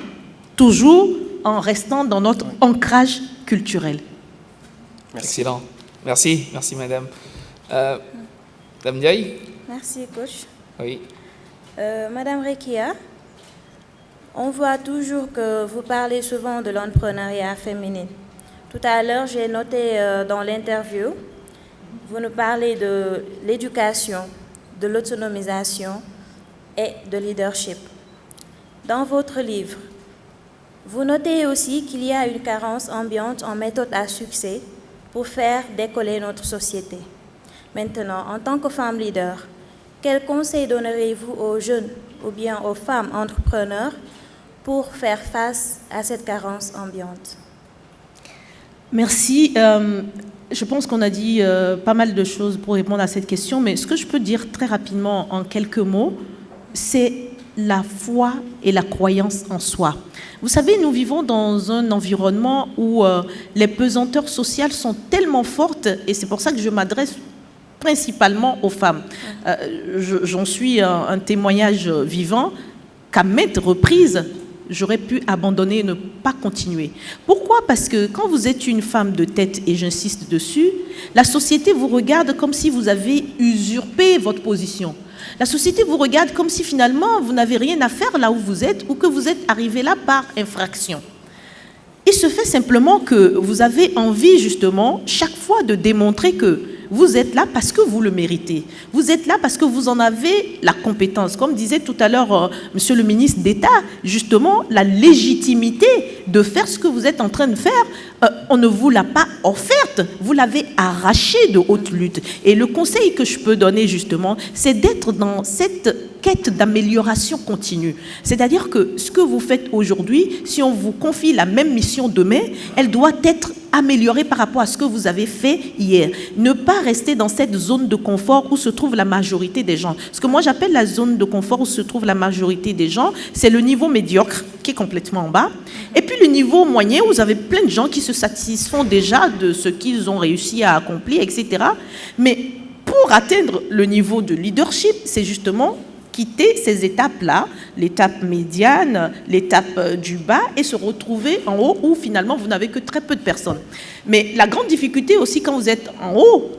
C: toujours en restant dans notre ancrage culturel.
E: Merci.
B: Excellent. Merci, merci madame. Madame Ndiaye?
F: Merci, coach.
B: Oui.
F: Madame Rekia, on voit toujours que vous parlez souvent de l'entrepreneuriat féminin. Tout à l'heure, j'ai noté dans l'interview, vous nous parlez de l'éducation, de l'autonomisation et de leadership. Dans votre livre, vous notez aussi qu'il y a une carence ambiante en méthode à succès pour faire décoller notre société. Maintenant, en tant que femme leader, quels conseils donnerez-vous aux jeunes ou bien aux femmes entrepreneurs pour faire face à cette carence ambiante?
C: Merci. Je pense qu'on a dit pas mal de choses pour répondre à cette question, mais ce que je peux dire très rapidement en quelques mots, c'est la foi et la croyance en soi. Vous savez, nous vivons dans un environnement où les pesanteurs sociales sont tellement fortes, et c'est pour ça que je m'adresse principalement aux femmes. J'en suis un témoignage vivant qu'à maintes reprises, j'aurais pu abandonner et ne pas continuer. Pourquoi? Parce que quand vous êtes une femme de tête, et j'insiste dessus, la société vous regarde comme si vous avez usurpé votre position. La société vous regarde comme si finalement vous n'avez rien à faire là où vous êtes ou que vous êtes arrivé là par infraction. Il se fait simplement que vous avez envie justement chaque fois de démontrer que vous êtes là parce que vous le méritez. Vous êtes là parce que vous en avez la compétence. Comme disait tout à l'heure Monsieur le ministre d'État, justement, la légitimité de faire ce que vous êtes en train de faire, on ne vous l'a pas offerte, vous l'avez arrachée de haute lutte. Et le conseil que je peux donner justement, c'est d'être dans cette quête d'amélioration continue. C'est-à-dire que ce que vous faites aujourd'hui, si on vous confie la même mission demain, elle doit être améliorée par rapport à ce que vous avez fait hier. Ne pas rester dans cette zone de confort où se trouve la majorité des gens. Ce que moi j'appelle la zone de confort où se trouve la majorité des gens, c'est le niveau médiocre qui est complètement en bas. Et puis le niveau moyen où vous avez plein de gens qui se satisfont déjà de ce qu'ils ont réussi à accomplir, etc. Mais pour atteindre le niveau de leadership, c'est justement quitter ces étapes-là, l'étape médiane, l'étape du bas, et se retrouver en haut où finalement vous n'avez que très peu de personnes. Mais la grande difficulté aussi quand vous êtes en haut,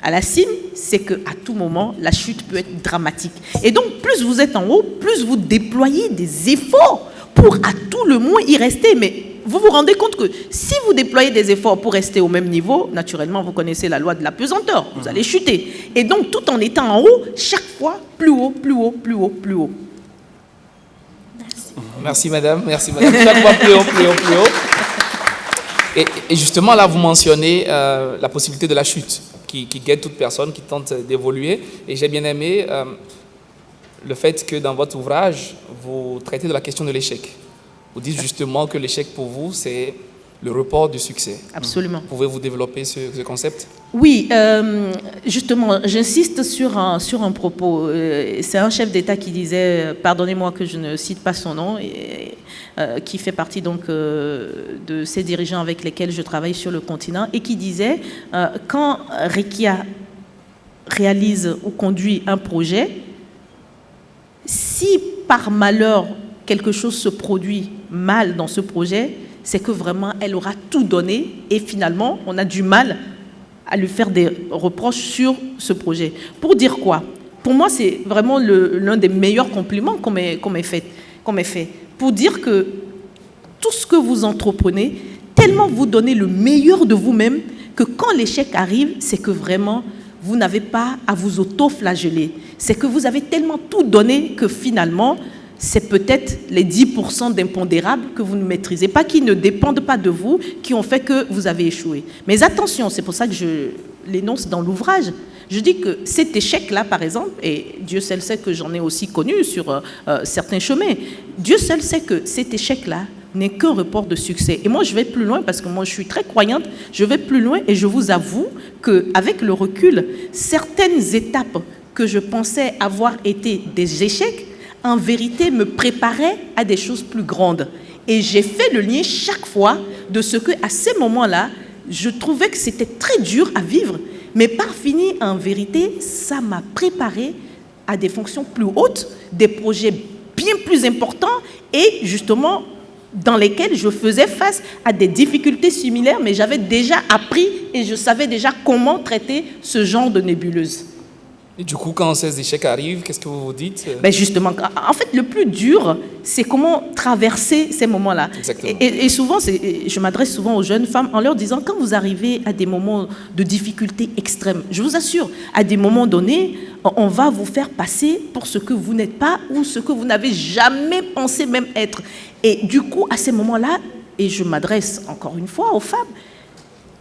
C: à la cime, c'est qu'à tout moment, la chute peut être dramatique. Et donc, plus vous êtes en haut, plus vous déployez des efforts pour à tout le moins y rester. Mais vous vous rendez compte que si vous déployez des efforts pour rester au même niveau, naturellement, vous connaissez la loi de la pesanteur, vous allez chuter. Et donc, tout en étant en haut, chaque fois, plus haut, plus haut, plus haut, plus haut.
B: Merci madame, merci madame. Chaque fois plus haut, plus haut, plus haut. Et justement, là, vous mentionnez la possibilité de la chute qui guette toute personne qui tente d'évoluer. Et j'ai bien aimé le fait que dans votre ouvrage, vous traitez de la question de l'échec. Vous dites justement que l'échec pour vous, c'est le report du succès.
C: Absolument.
B: Pouvez-vous développer ce concept?
C: Oui, justement, j'insiste sur un propos. C'est un chef d'État qui disait, pardonnez-moi que je ne cite pas son nom, qui fait partie donc de ces dirigeants avec lesquels je travaille sur le continent, et qui disait, quand Rekia réalise ou conduit un projet, si par malheur quelque chose se produit mal dans ce projet, c'est que vraiment elle aura tout donné et finalement on a du mal à lui faire des reproches sur ce projet. Pour dire quoi? Pour moi, c'est vraiment l'un des meilleurs compliments qu'on m'ait fait. Pour dire que tout ce que vous entreprenez, tellement vous donnez le meilleur de vous-même que quand l'échec arrive, c'est que vraiment vous n'avez pas à vous auto-flageller. C'est que vous avez tellement tout donné que finalement, c'est peut-être les 10% d'impondérables que vous ne maîtrisez pas, qui ne dépendent pas de vous, qui ont fait que vous avez échoué. Mais attention, c'est pour ça que je l'énonce dans l'ouvrage. Je dis que cet échec-là, par exemple, et Dieu seul sait que j'en ai aussi connu sur certains chemins, Dieu seul sait que cet échec-là n'est qu'un report de succès. Et moi, je vais plus loin parce que moi, je suis très croyante. Je vais plus loin et je vous avoue qu'avec le recul, certaines étapes que je pensais avoir été des échecs, en vérité, me préparaient à des choses plus grandes. Et j'ai fait le lien chaque fois de ce que, à ces moments-là, je trouvais que c'était très dur à vivre. Mais par fini, en vérité, ça m'a préparé à des fonctions plus hautes, des projets bien plus importants et justement dans lesquels je faisais face à des difficultés similaires, mais j'avais déjà appris et je savais déjà comment traiter ce genre de nébuleuse.
B: Et du coup, quand ces échecs arrivent, qu'est-ce que vous vous dites?
C: Ben justement, en fait, le plus dur, c'est comment traverser ces moments-là.
B: Exactement.
C: Et souvent, je m'adresse souvent aux jeunes femmes en leur disant, quand vous arrivez à des moments de difficulté extrême, je vous assure, à des moments donnés, on va vous faire passer pour ce que vous n'êtes pas ou ce que vous n'avez jamais pensé même être. Et du coup, à ces moments-là, et je m'adresse encore une fois aux femmes,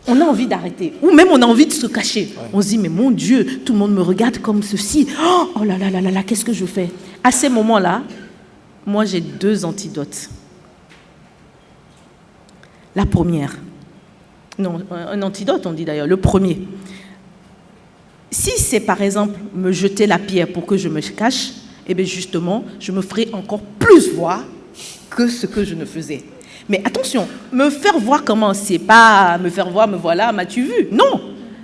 C: on a envie d'arrêter, ou même on a envie de se cacher. Ouais. On se dit, mais mon Dieu, tout le monde me regarde comme ceci. Oh là là là là là, qu'est-ce que je fais? À ces moments-là, moi j'ai 2 antidotes. La première, non, un antidote on dit d'ailleurs, le premier. Si c'est par exemple me jeter la pierre pour que je me cache, eh bien justement, je me ferai encore plus voir que ce que je ne faisais. Mais attention, me faire voir comment? C'est pas me faire voir, me voilà, m'as-tu vu? Non,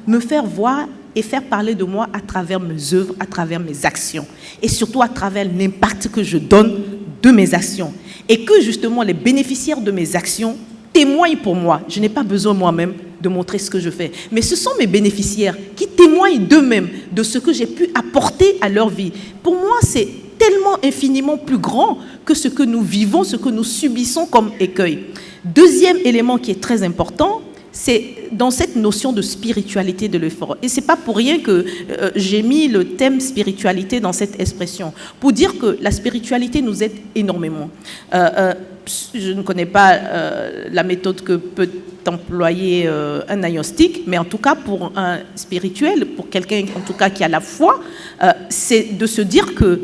C: me faire voir et faire parler de moi à travers mes œuvres, à travers mes actions. Et surtout à travers l'impact que je donne de mes actions. Et que justement les bénéficiaires de mes actions témoignent pour moi. Je n'ai pas besoin moi-même de montrer ce que je fais. Mais ce sont mes bénéficiaires qui témoignent d'eux-mêmes de ce que j'ai pu apporter à leur vie. Pour moi, c'est tellement infiniment plus grand que ce que nous vivons, ce que nous subissons comme écueil. Deuxième élément qui est très important, c'est dans cette notion de spiritualité de l'effort. Et ce n'est pas pour rien que j'ai mis le thème spiritualité dans cette expression, pour dire que la spiritualité nous aide énormément. Je ne connais pas la méthode que peut employer un agnostique, mais en tout cas pour un spirituel, pour quelqu'un en tout cas qui a la foi, c'est de se dire que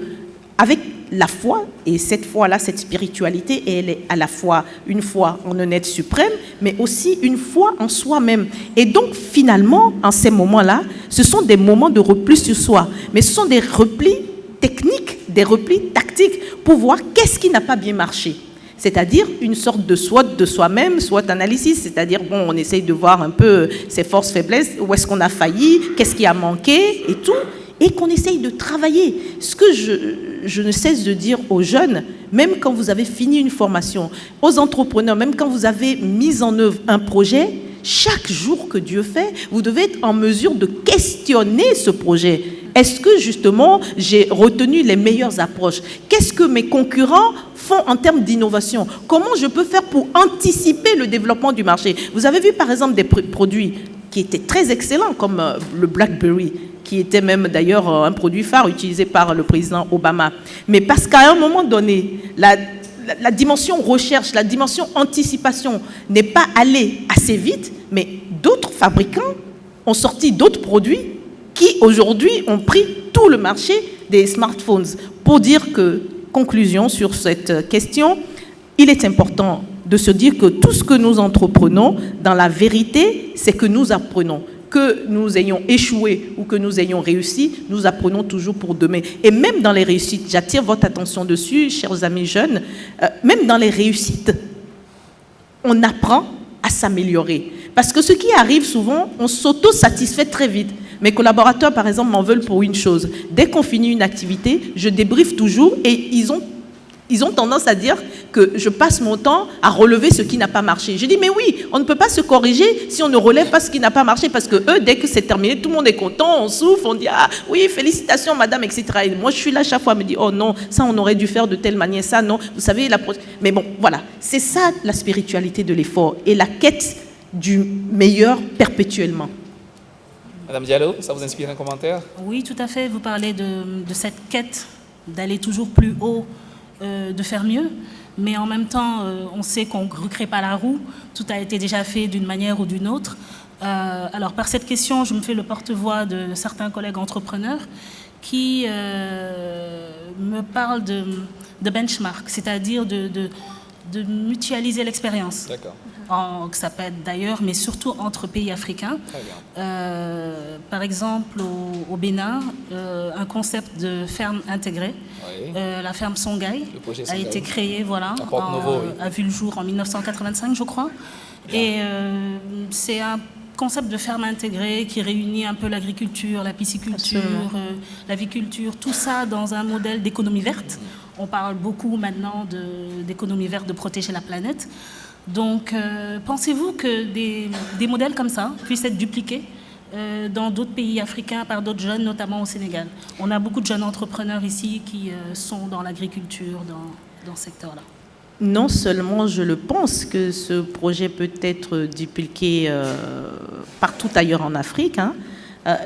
C: avec la foi, et cette foi-là, cette spiritualité, elle est à la fois une foi en un être suprême, mais aussi une foi en soi-même. Et donc, finalement, en ces moments-là, ce sont des moments de repli sur soi, mais ce sont des replis techniques, des replis tactiques, pour voir qu'est-ce qui n'a pas bien marché. C'est-à-dire une sorte de SWOT de soi-même, SWOT analysis, c'est-à-dire, bon, on essaye de voir un peu ses forces, faiblesses, où est-ce qu'on a failli, qu'est-ce qui a manqué, et tout, et qu'on essaye de travailler. Ce que je ne cesse de dire aux jeunes, même quand vous avez fini une formation, aux entrepreneurs, même quand vous avez mis en œuvre un projet, chaque jour que Dieu fait, vous devez être en mesure de questionner ce projet. Est-ce que justement j'ai retenu les meilleures approches? Qu'est-ce que mes concurrents font en termes d'innovation? Comment je peux faire pour anticiper le développement du marché? Vous avez vu par exemple des produits qui étaient très excellents comme le BlackBerry, qui était même d'ailleurs un produit phare utilisé par le président Obama. Mais parce qu'à un moment donné, la dimension recherche, la dimension anticipation n'est pas allée assez vite, mais d'autres fabricants ont sorti d'autres produits qui aujourd'hui ont pris tout le marché des smartphones. Pour dire que, conclusion sur cette question, il est important de se dire que tout ce que nous entreprenons, dans la vérité, c'est que nous apprenons. Que nous ayons échoué ou que nous ayons réussi, nous apprenons toujours pour demain. Et même dans les réussites, j'attire votre attention dessus, chers amis jeunes, même dans les réussites, on apprend à s'améliorer. Parce que ce qui arrive souvent, on s'auto-satisfait très vite. Mes collaborateurs, par exemple, m'en veulent pour une chose. Dès qu'on finit une activité, je débriefe toujours et ils ont tendance à dire que je passe mon temps à relever ce qui n'a pas marché. Je dis, mais oui, on ne peut pas se corriger si on ne relève pas ce qui n'a pas marché, parce que eux, dès que c'est terminé, tout le monde est content, on souffle, on dit, ah oui, félicitations madame, etc. Et moi, je suis là chaque fois, me dit, oh non, ça on aurait dû faire de telle manière, ça non, vous savez, mais bon, voilà, c'est ça la spiritualité de l'effort et la quête du meilleur perpétuellement.
B: Madame Diallo, ça vous inspire un commentaire?
D: Oui, tout à fait, vous parlez de cette quête d'aller toujours plus haut, de faire mieux, mais en même temps, on sait qu'on ne recrée pas la roue, tout a été déjà fait d'une manière ou d'une autre. Alors, par cette question, je me fais le porte-voix de certains collègues entrepreneurs qui me parlent de benchmark, c'est-à-dire de de mutualiser l'expérience.
B: D'accord.
D: Que ça peut être d'ailleurs, mais surtout entre pays africains.
B: Très bien.
D: Par exemple, au Bénin, un concept de ferme intégrée,
B: Oui.
D: la ferme Songhai,
B: Le projet
D: a
B: Songhai.
D: été créée, voilà,
B: À Porte-Novo, oui.
D: a vu le jour en 1985, je crois.
B: Bien.
D: Et c'est un concept de ferme intégrée qui réunit un peu l'agriculture, la pisciculture, l'aviculture, tout ça dans un modèle d'économie verte. On parle beaucoup maintenant d'économie verte, de protéger la planète. Donc, pensez-vous que des modèles comme ça puissent être dupliqués dans d'autres pays africains par d'autres jeunes, notamment au Sénégal? On a beaucoup de jeunes entrepreneurs ici qui sont dans l'agriculture, dans ce secteur-là.
C: Non seulement je le pense que ce projet peut être dupliqué partout ailleurs en Afrique, hein,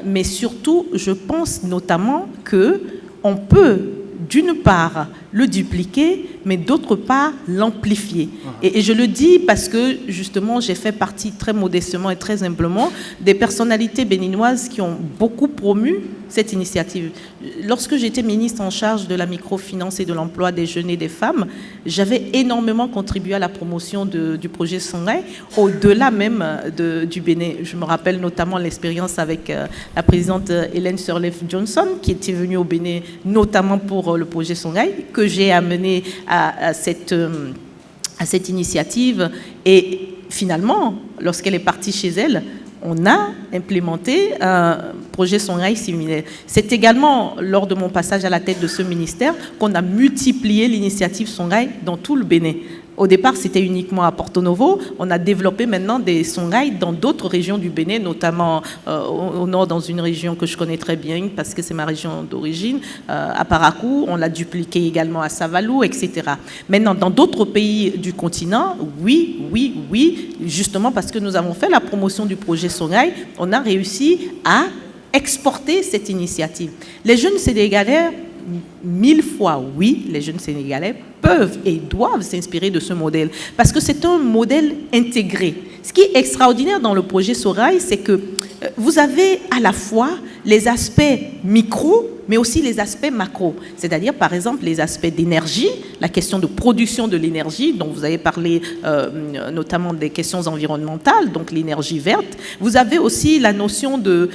C: mais surtout je pense notamment qu'on peut d'une part le dupliquer, mais d'autre part l'amplifier. Et je le dis parce que justement j'ai fait partie très modestement et très humblement des personnalités béninoises qui ont beaucoup promu cette initiative. Lorsque j'étais ministre en charge de la microfinance et de l'emploi des jeunes et des femmes, j'avais énormément contribué à la promotion du projet Songhai, au-delà même du Bénin. Je me rappelle notamment l'expérience avec la présidente Hélène Sirleaf-Johnson, qui était venue au Bénin notamment pour le projet Songhai, que j'ai amené à cette initiative. Et finalement, lorsqu'elle est partie chez elle, on a implémenté un projet Songhai similaire. C'est également lors de mon passage à la tête de ce ministère qu'on a multiplié l'initiative Songhai dans tout le Bénin. Au départ, c'était uniquement à Porto-Novo. On a développé maintenant des Songhai dans d'autres régions du Bénin, notamment au nord, dans une région que je connais très bien parce que c'est ma région d'origine, à Parakou. On l'a dupliqué également à Savalou, etc. Maintenant, dans d'autres pays du continent, oui, justement parce que nous avons fait la promotion du projet Songhai, on a réussi à exporter cette initiative. Les jeunes Sénégalais, 1000 fois oui, les jeunes Sénégalais peuvent et doivent s'inspirer de ce modèle parce que c'est un modèle intégré. Ce qui est extraordinaire dans le projet Songhai, c'est que vous avez à la fois les aspects micro, mais aussi les aspects macro. C'est-à-dire, par exemple, les aspects d'énergie, la question de production de l'énergie, dont vous avez parlé notamment des questions environnementales, donc l'énergie verte. Vous avez aussi la notion de...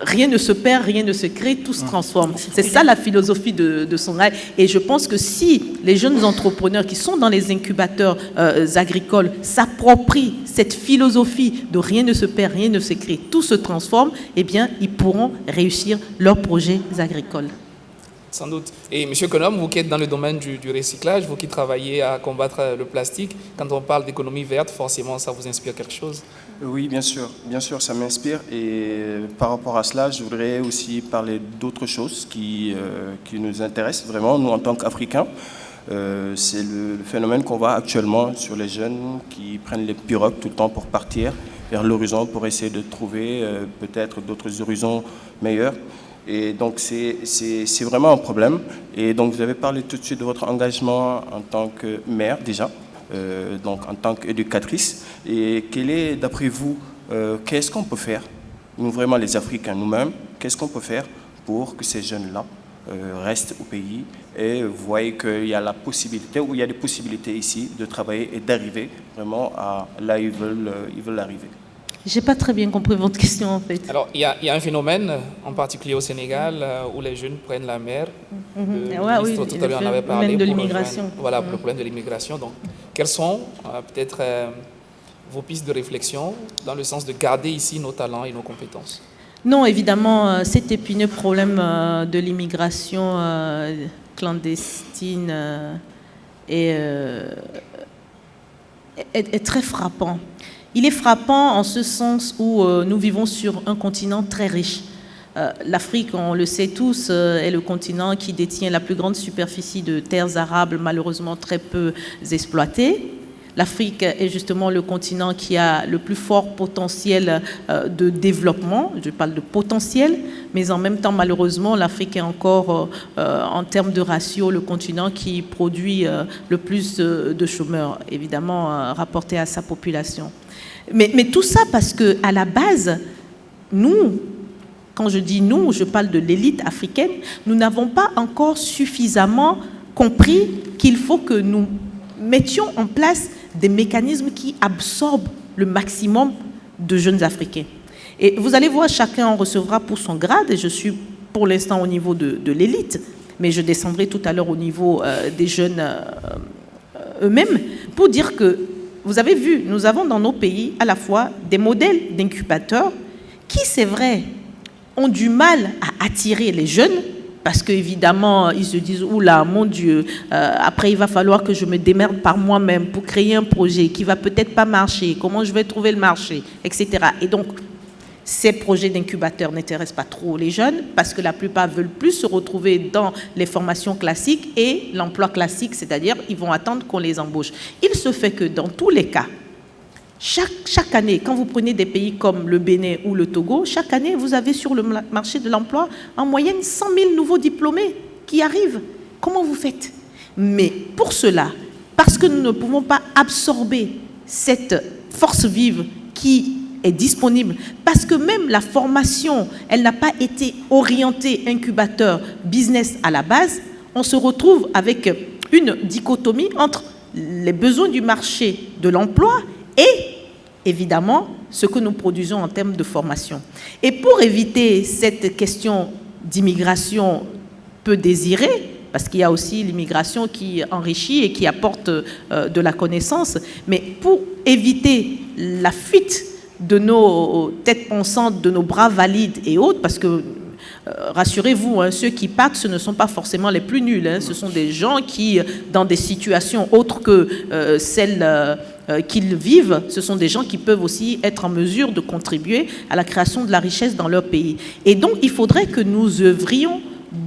C: rien ne se perd, rien ne se crée, tout se transforme. C'est ça la philosophie de Songhai. Et je pense que si les jeunes entrepreneurs qui sont dans les incubateurs agricoles s'approprient cette philosophie de rien ne se perd, rien ne se crée, tout se transforme, eh bien, ils pourront réussir leurs projets agricoles.
B: Sans doute. Et M. Konom, vous qui êtes dans le domaine du recyclage, vous qui travaillez à combattre le plastique, quand on parle d'économie verte, forcément, ça vous inspire quelque chose?
E: Oui, bien sûr, ça m'inspire. Et par rapport à cela, je voudrais aussi parler d'autres choses qui nous intéressent vraiment, nous en tant qu'Africains. C'est le phénomène qu'on voit actuellement sur les jeunes qui prennent les pirogues tout le temps pour partir vers l'horizon, pour essayer de trouver peut-être d'autres horizons meilleurs. Et donc, c'est vraiment un problème. Et donc, vous avez parlé tout de suite de votre engagement en tant que mère, déjà, donc en tant qu'éducatrice. Et quel est, d'après vous, qu'est-ce qu'on peut faire, nous, vraiment les Africains nous-mêmes, qu'est-ce qu'on peut faire pour que ces jeunes-là restent au pays et voient qu'il y a la possibilité, ou il y a des possibilités ici de travailler et d'arriver vraiment à là où ils veulent arriver?
C: Je n'ai pas très bien compris votre question, en fait.
B: Alors, il y a un phénomène, en particulier au Sénégal, où les jeunes prennent la mer. Le ministre, tout à l'heure, en avait parlé.
C: De l'immigration.
B: Voilà, pour le problème de l'immigration. Donc, quelles sont peut-être vos pistes de réflexion dans le sens de garder ici nos talents et nos compétences?
C: Non, évidemment, cet épineux problème de l'immigration clandestine est très frappant. Il est frappant en ce sens où nous vivons sur un continent très riche. L'Afrique, on le sait tous, est le continent qui détient la plus grande superficie de terres arables, malheureusement très peu exploitées. L'Afrique est justement le continent qui a le plus fort potentiel de développement. Je parle de potentiel, mais en même temps, malheureusement, l'Afrique est encore, en termes de ratio, le continent qui produit le plus de chômeurs, évidemment, rapporté à sa population. Mais tout ça parce qu'à la base, nous, quand je dis nous, je parle de l'élite africaine, nous n'avons pas encore suffisamment compris qu'il faut que nous mettions en place des mécanismes qui absorbent le maximum de jeunes Africains. Et vous allez voir, chacun en recevra pour son grade, et je suis pour l'instant au niveau de l'élite, mais je descendrai tout à l'heure au niveau des jeunes eux-mêmes, pour dire que, vous avez vu, nous avons dans nos pays à la fois des modèles d'incubateurs qui, c'est vrai, ont du mal à attirer les jeunes, parce qu'évidemment, ils se disent « Oula, mon Dieu, après il va falloir que je me démerde par moi-même pour créer un projet qui va peut-être pas marcher, comment je vais trouver le marché, etc. » Et donc, ces projets d'incubateurs n'intéressent pas trop les jeunes parce que la plupart veulent plus se retrouver dans les formations classiques et l'emploi classique, c'est-à-dire ils vont attendre qu'on les embauche. Il se fait que dans tous les cas, chaque année, quand vous prenez des pays comme le Bénin ou le Togo, chaque année, vous avez sur le marché de l'emploi en moyenne 100 000 nouveaux diplômés qui arrivent. Comment vous faites? Mais pour cela, parce que nous ne pouvons pas absorber cette force vive qui est disponible, parce que même la formation, elle n'a pas été orientée incubateur business à la base, on se retrouve avec une dichotomie entre les besoins du marché de l'emploi et évidemment ce que nous produisons en termes de formation. Et pour éviter cette question d'immigration peu désirée, parce qu'il y a aussi l'immigration qui enrichit et qui apporte de la connaissance, mais pour éviter la fuite de nos têtes pensantes, de nos bras valides et autres, parce que rassurez-vous, hein, ceux qui partent, ce ne sont pas forcément les plus nuls, hein, ce sont des gens qui, dans des situations autres que celles qu'ils vivent, ce sont des gens qui peuvent aussi être en mesure de contribuer à la création de la richesse dans leur pays. Et donc, il faudrait que nous œuvrions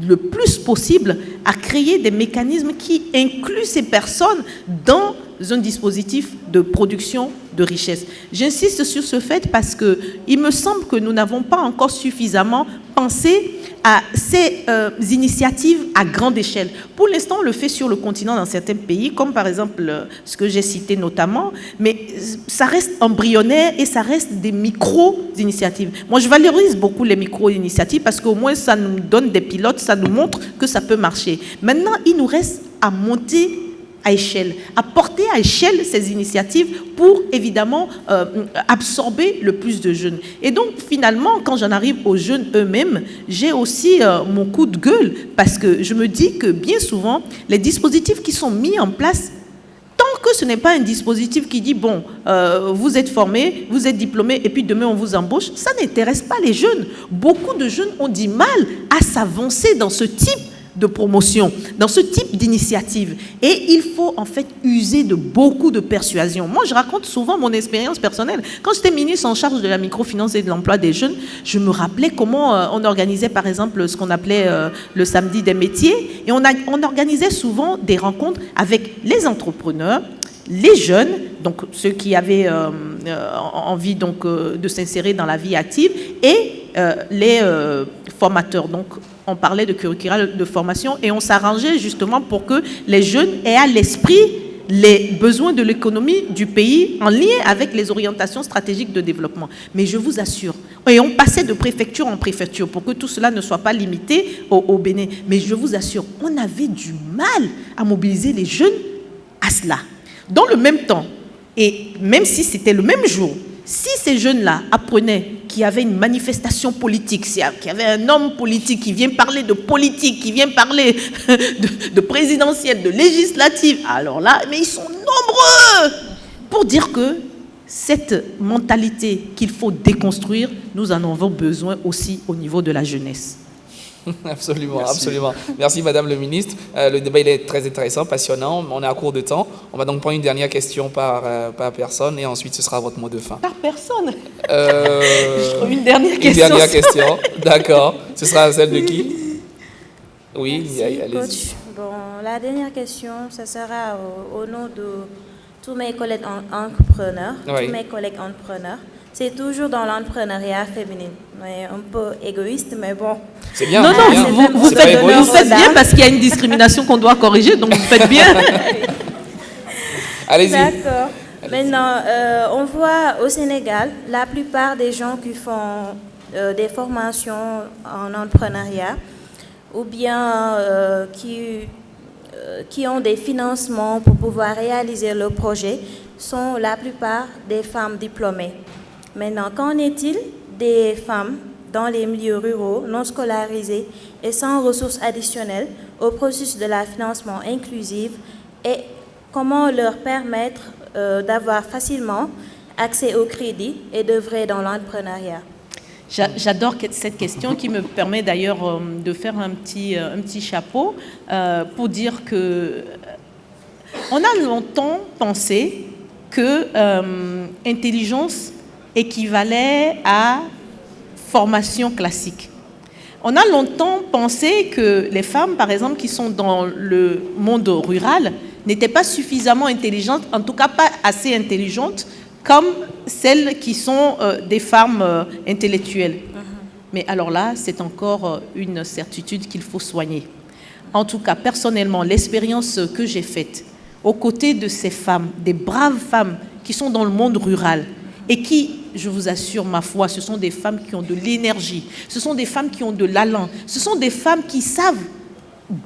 C: le plus possible à créer des mécanismes qui incluent ces personnes dans un dispositif de production de richesse. J'insiste sur ce fait parce qu'il me semble que nous n'avons pas encore suffisamment pensé à ces initiatives à grande échelle. Pour l'instant, on le fait sur le continent dans certains pays, comme par exemple ce que j'ai cité notamment, mais ça reste embryonnaire et ça reste des micro-initiatives. Moi, je valorise beaucoup les micro-initiatives parce qu'au moins, ça nous donne des pilotes, ça nous montre que ça peut marcher. Maintenant, il nous reste à monter à échelle, à porter à échelle ces initiatives pour évidemment absorber le plus de jeunes. Et donc finalement, quand j'en arrive aux jeunes eux-mêmes, j'ai aussi mon coup de gueule parce que je me dis que bien souvent, les dispositifs qui sont mis en place, tant que ce n'est pas un dispositif qui dit bon, vous êtes formés, vous êtes diplômés et puis demain on vous embauche, ça n'intéresse pas les jeunes. Beaucoup de jeunes ont du mal à s'avancer dans ce type de promotion, dans ce type d'initiative. Et il faut en fait user de beaucoup de persuasion. Moi, je raconte souvent mon expérience personnelle. Quand j'étais ministre en charge de la microfinance et de l'emploi des jeunes, je me rappelais comment on organisait par exemple ce qu'on appelait le samedi des métiers. Et on organisait souvent des rencontres avec les entrepreneurs, les jeunes, donc ceux qui avaient envie donc, de s'insérer dans la vie active, et les formateurs. Donc, on parlait de curriculum de formation et on s'arrangeait justement pour que les jeunes aient à l'esprit les besoins de l'économie du pays en lien avec les orientations stratégiques de développement. Mais je vous assure, et on passait de préfecture en préfecture pour que tout cela ne soit pas limité au Bénin. Mais je vous assure, on avait du mal à mobiliser les jeunes à cela. Dans le même temps, et même si c'était le même jour, si ces jeunes-là apprenaient qu'il y avait une manifestation politique, qu'il y avait un homme politique qui vient parler de politique, qui vient parler de présidentielle, de législative, alors là, mais ils sont nombreux pour dire que cette mentalité qu'il faut déconstruire, nous en avons besoin aussi au niveau de la jeunesse.
B: Absolument,
E: Merci.
B: absolument. Merci Madame le Ministre. Le débat il est très intéressant, passionnant. On est à court de temps. On va donc prendre une dernière question par personne et ensuite ce sera votre mot de fin.
C: Par personne. Une dernière question.
B: Une dernière question, d'accord. Ce sera celle de qui? Oui,
F: Merci,
B: allez-y.
F: coach. Bon, la dernière question, ça sera au nom de tous mes collègues entrepreneurs.
B: Oui.
F: Tous mes collègues entrepreneurs. C'est toujours dans l'entrepreneuriat féminin. Mais un peu égoïste, mais bon.
B: C'est bien.
C: Non,
B: c'est bien.
C: non, vous
B: C'est pas
C: faites
B: égoïste.
C: bien parce qu'il y a une discrimination qu'on doit corriger, donc vous faites bien.
B: Allez-y.
F: D'accord. Maintenant, on voit au Sénégal, la plupart des gens qui font des formations en entrepreneuriat ou bien qui qui ont des financements pour pouvoir réaliser le projet sont la plupart des femmes diplômées. Maintenant, qu'en est-il des femmes dans les milieux ruraux, non scolarisées et sans ressources additionnelles au processus de la financement inclusif et comment leur permettre d'avoir facilement accès au crédit et d'œuvrer dans l'entrepreneuriat?
C: J'adore cette question qui me permet d'ailleurs de faire un petit chapeau pour dire que on a longtemps pensé que intelligence équivalait à formation classique. On a longtemps pensé que les femmes, par exemple, qui sont dans le monde rural, n'étaient pas suffisamment intelligentes, en tout cas pas assez intelligentes, comme celles qui sont des femmes intellectuelles. Mais alors là, c'est encore une certitude qu'il faut soigner. En tout cas, personnellement, l'expérience que j'ai faite aux côtés de ces femmes, des braves femmes qui sont dans le monde rural et qui, je vous assure, ma foi, ce sont des femmes qui ont de l'énergie, ce sont des femmes qui ont de l'allant, ce sont des femmes qui savent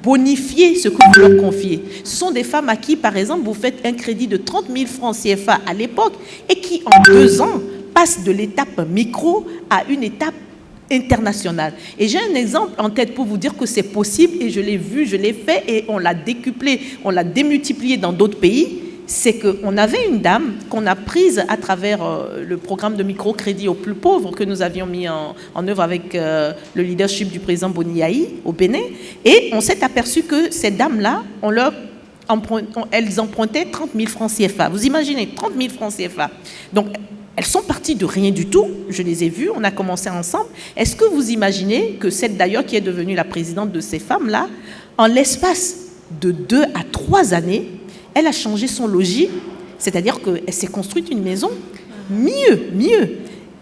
C: bonifier ce que vous leur confiez. Ce sont des femmes à qui, par exemple, vous faites un crédit de 30 000 francs CFA à l'époque et qui, en 2 ans, passent de l'étape micro à une étape internationale. Et j'ai un exemple en tête pour vous dire que c'est possible et je l'ai vu, je l'ai fait et on l'a décuplé, on l'a démultiplié dans d'autres pays. C'est qu'on avait une dame qu'on a prise à travers le programme de microcrédit aux plus pauvres que nous avions mis en œuvre avec le leadership du président Boniaï au Bénin. Et on s'est aperçu que ces dames-là, elles empruntaient 30 000 francs CFA. Vous imaginez, 30 000 francs CFA. Donc, elles sont parties de rien du tout. Je les ai vues, on a commencé ensemble. Est-ce que vous imaginez que celle d'ailleurs qui est devenue la présidente de ces femmes-là, en l'espace de 2 à 3 années, elle a changé son logis, c'est-à-dire qu'elle s'est construite une maison mieux.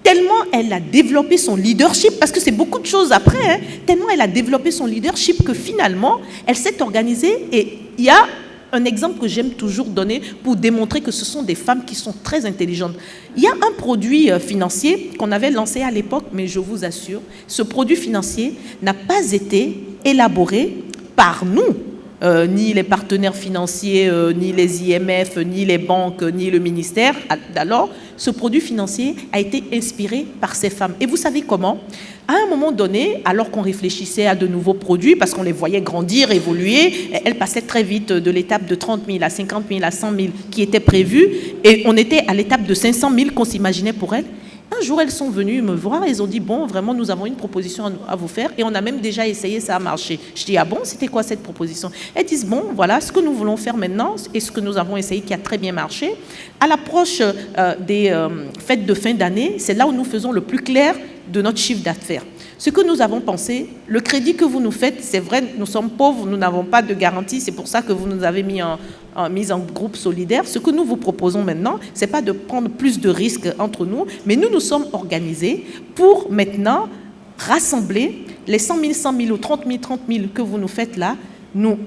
C: Tellement elle a développé son leadership, parce que c'est beaucoup de choses après, tellement elle a développé son leadership que finalement, elle s'est organisée. Et il y a un exemple que j'aime toujours donner pour démontrer que ce sont des femmes qui sont très intelligentes. Il y a un produit financier qu'on avait lancé à l'époque, mais je vous assure, ce produit financier n'a pas été élaboré par nous. Ni les partenaires financiers, ni les IMF, ni les banques, ni le ministère. Alors, ce produit financier a été inspiré par ces femmes. Et vous savez comment? À un moment donné, alors qu'on réfléchissait à de nouveaux produits, parce qu'on les voyait grandir, évoluer, elles passaient très vite de l'étape de 30 000 à 50 000 à 100 000 qui était prévue, et on était à l'étape de 500 000 qu'on s'imaginait pour elles. Un jour, elles sont venues me voir et elles ont dit, bon, vraiment, nous avons une proposition à vous faire et on a même déjà essayé, ça a marché. Je dis, ah bon, c'était quoi cette proposition? Elles disent, bon, voilà, ce que nous voulons faire maintenant et ce que nous avons essayé qui a très bien marché. À l'approche des fêtes de fin d'année, c'est là où nous faisons le plus clair de notre chiffre d'affaires. Ce que nous avons pensé, le crédit que vous nous faites, c'est vrai, nous sommes pauvres, nous n'avons pas de garantie, c'est pour ça que vous nous avez mis mise en groupe solidaire. Ce que nous vous proposons maintenant, ce n'est pas de prendre plus de risques entre nous, mais nous nous sommes organisés pour maintenant rassembler les 100 000, 100 000 ou 30 000 que vous nous faites là. Nous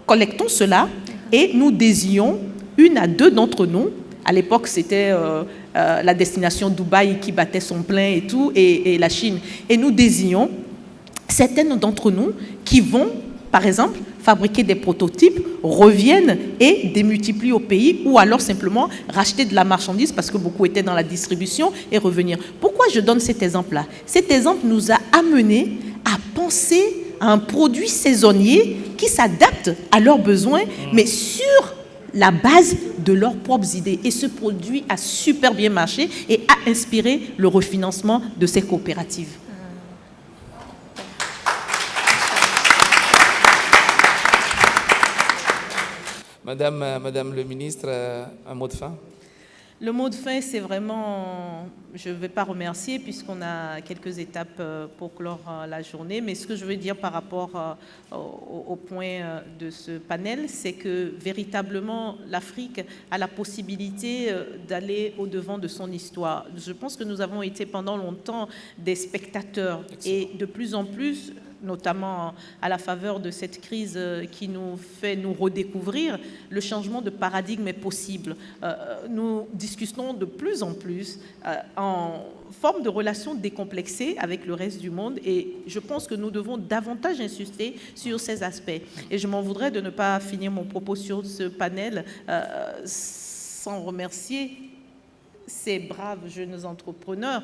C: collectons cela et nous désignons 1 à 2 d'entre nous. À l'époque, c'était la destination Dubaï qui battait son plein et tout, et la Chine. Et nous désignons certaines d'entre nous qui vont, par exemple, fabriquer des prototypes, reviennent et démultiplient au pays, ou alors simplement racheter de la marchandise parce que beaucoup étaient dans la distribution et revenir. Pourquoi je donne cet exemple-là? Cet exemple nous a amené à penser à un produit saisonnier qui s'adapte à leurs besoins, mais sur la base de leurs propres idées. Et ce produit a super bien marché et a inspiré le refinancement de ces coopératives.
B: Madame le ministre, un mot de fin?
C: Le mot de fin, c'est vraiment, je ne vais pas remercier puisqu'on a quelques étapes pour clore la journée, mais ce que je veux dire par rapport au point de ce panel, c'est que véritablement l'Afrique a la possibilité d'aller au-devant de son histoire. Je pense que nous avons été pendant longtemps des spectateurs et de plus en plus, notamment à la faveur de cette crise qui nous fait nous redécouvrir, le changement de paradigme est possible. Nous discutons de plus en plus en forme de relation décomplexée avec le reste du monde et je pense que nous devons davantage insister sur ces aspects. Et je m'en voudrais de ne pas finir mon propos sur ce panel sans remercier ces braves jeunes entrepreneurs.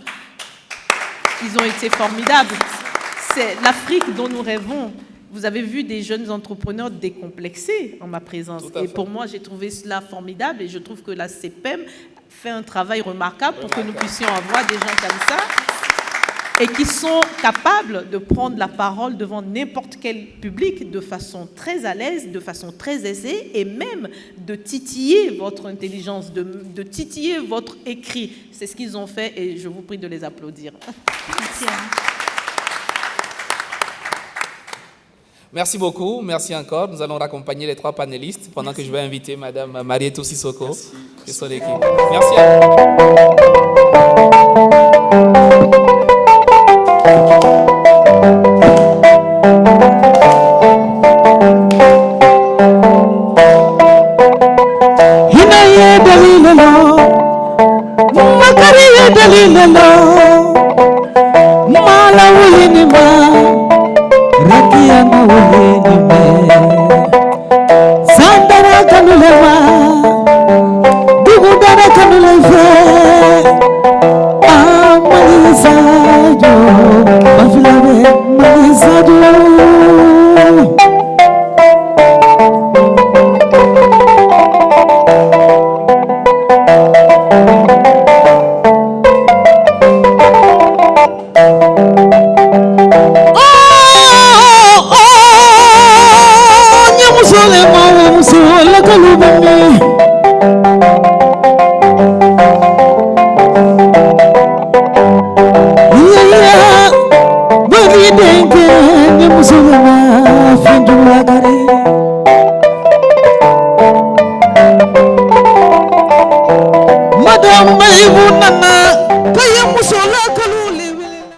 C: Ils ont été formidables. C'est l'Afrique dont nous rêvons. Vous avez vu des jeunes entrepreneurs décomplexés en ma présence. Et pour moi, j'ai trouvé cela formidable et je trouve que la CPEM fait un travail remarquable pour que nous puissions avoir des gens comme ça et qui sont capables de prendre la parole devant n'importe quel public de façon très à l'aise, de façon très aisée et même de titiller votre intelligence, de titiller votre écrit. C'est ce qu'ils ont fait et je vous prie de les applaudir.
D: Merci.
B: Merci beaucoup, merci encore. Nous allons raccompagner les 3 panélistes pendant que je vais inviter Madame Marietou Sissoko et son équipe. Merci à vous.
A: Madam Maimuna